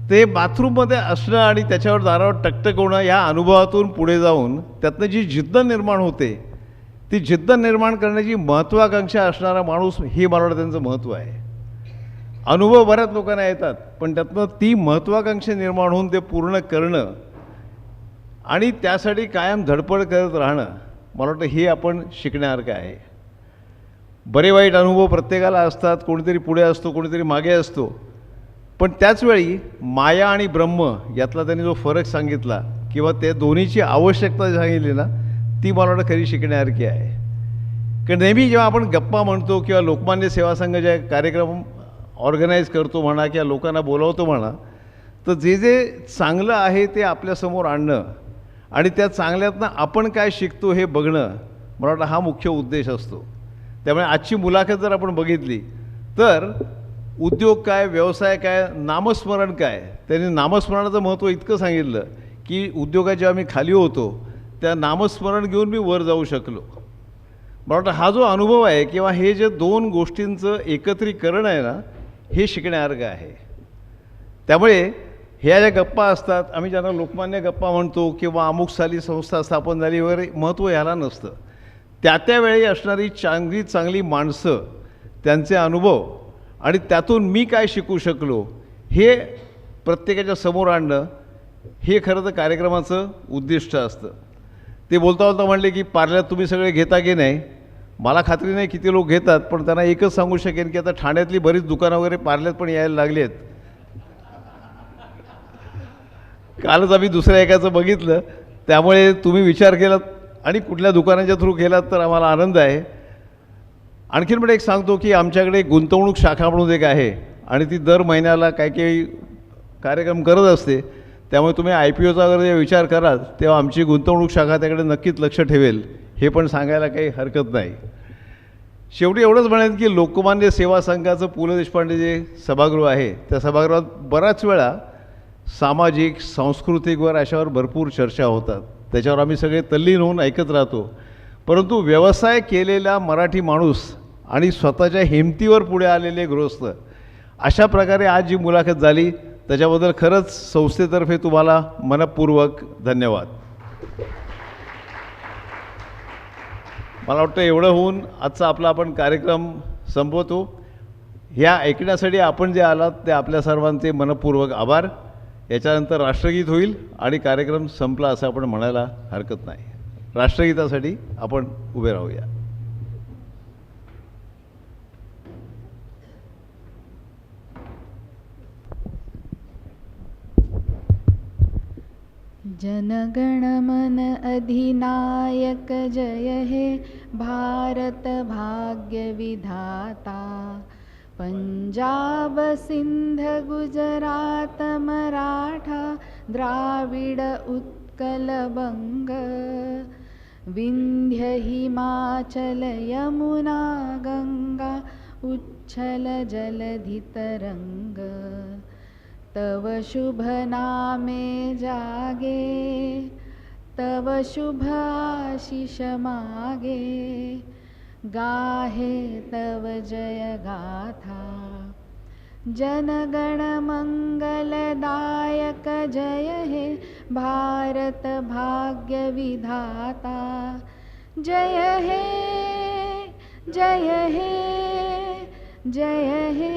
ते बाथरूममध्ये असणं आणि त्याच्यावर दारावर टकटक होणं या अनुभवातून पुढे जाऊन त्यातनं जी जिद्द निर्माण होते, ती जिद्द निर्माण करण्याची महत्त्वाकांक्षा असणारा माणूस, हे मला वाटतं त्यांचं महत्त्व आहे. अनुभव बऱ्याच लोकांना येतात, पण त्यातनं ती महत्त्वाकांक्षा निर्माण होऊन ते पूर्ण करणं आणि त्यासाठी कायम धडपड करत राहणं, मला वाटतं हे आपण शिकण्यासारखं आहे. बरे वाईट अनुभव प्रत्येकाला असतात. कोणीतरी पुढे असतो, कोणीतरी मागे असतो. पण त्याचवेळी माया आणि ब्रह्म यातला त्यांनी जो फरक सांगितला किंवा ते दोन्हीची आवश्यकता सांगितली ना, ती मला वाटतं खरी शिकण्यासारखी आहे. कारण नेहमी जेव्हा आपण गप्पा म्हणतो किंवा लोकमान्य सेवा संघ जे कार्यक्रम ऑर्गनाईज करतो म्हणा किंवा लोकांना बोलावतो म्हणा, तर जे जे चांगलं आहे ते आपल्यासमोर आणणं आणि त्या चांगल्यातनं आपण काय शिकतो हे बघणं, मला वाटतं हा मुख्य उद्देश असतो. त्यामुळे आजची मुलाखत जर आपण बघितली तर उद्योग काय, व्यवसाय काय, नामस्मरण काय, त्यांनी नामस्मरणाचं महत्त्व इतकं सांगितलं की उद्योगात जेव्हा मी खाली होतो त्या नामस्मरण घेऊन मी वर जाऊ शकलो. मला वाटतं हा जो अनुभव आहे किंवा हे जे दोन गोष्टींचं एकत्रीकरण आहे ना, हे शिकण्यासारखं आहे. त्यामुळे ह्या ज्या गप्पा असतात, आम्ही ज्यांना लोकमान्य गप्पा म्हणतो किंवा अमुक साली संस्था स्थापन झाली वगैरे, महत्त्व ह्याला नसतं. त्या त्यावेळी असणारी चांगली चांगली माणसं, त्यांचे अनुभव आणि त्यातून मी काय शिकू शकलो हे प्रत्येकाच्या समोर आणणं, हे खरं तर कार्यक्रमाचं उद्दिष्ट असतं. ते बोलता बोलता म्हणले की पार्ल्यात तुम्ही सगळे घेता की नाही. मला खात्री नाही किती लोक घेतात, पण त्यांना एकच सांगू शकेन की आता ठाण्यातली बरीच दुकानं वगैरे पार्ल्यात पण यायला लागली आहेत. कालच आम्ही दुसऱ्या एकाचं बघितलं, त्यामुळे तुम्ही विचार केलात आणि कुठल्या दुकानाच्या थ्रू केलात तर आम्हाला आनंद आहे. आणखीन पण एक सांगतो की आमच्याकडे गुंतवणूक शाखा म्हणून एक आहे आणि ती दर महिन्याला काही काही कार्यक्रम करत असते. त्यामुळे तुम्ही IPOचा वगैरे विचार कराल तेव्हा आमची गुंतवणूक शाखा त्याकडे नक्कीच लक्ष ठेवेल, हे पण सांगायला काही हरकत नाही. शेवटी एवढंच म्हणेन की लोकमान्य सेवा संघाचं पु ल देशपांडे जे सभागृह आहे त्या सभागृहात बऱ्याच वेळा सामाजिक सांस्कृतिकवर अशावर भरपूर चर्चा होतात. त्याच्यावर आम्ही सगळे तल्लीन होऊन ऐकत राहतो. परंतु व्यवसाय केलेला मराठी माणूस आणि स्वतःच्या हिमतीवर पुढे आलेले गृहस्थ अशा प्रकारे आज जी मुलाखत झाली त्याच्याबद्दल खरंच संस्थेतर्फे तुम्हाला मनपूर्वक धन्यवाद. मला वाटतं एवढं होऊन आजचा आपला आपण कार्यक्रम संपवतो. ह्या ऐकण्यासाठी आपण जे आलात ते आपल्या सर्वांचे मनपूर्वक आभार. याच्यानंतर राष्ट्रगीत होईल आणि कार्यक्रम संपला असं आपण म्हणायला हरकत नाही. राष्ट्रगीतासाठी आपण उभे राहूया. जनगण मन अधिनायक जय हे भारत भाग्य विधाता. पंजाब सिंध गुजरात मराठा द्राविड उत्कल बंग. विंध्य हिमाचल यमुना गंगा उच्छल जलधि तरंग. तव शुभ नामे जागे तव शुभ आशीष मागे. गाहे तव जय गाथा. जनगण मंगलदायक जय हे भारत भाग्य विधाता. जय हे जय हे जय हे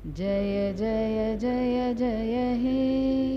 जय जय जय जय हे.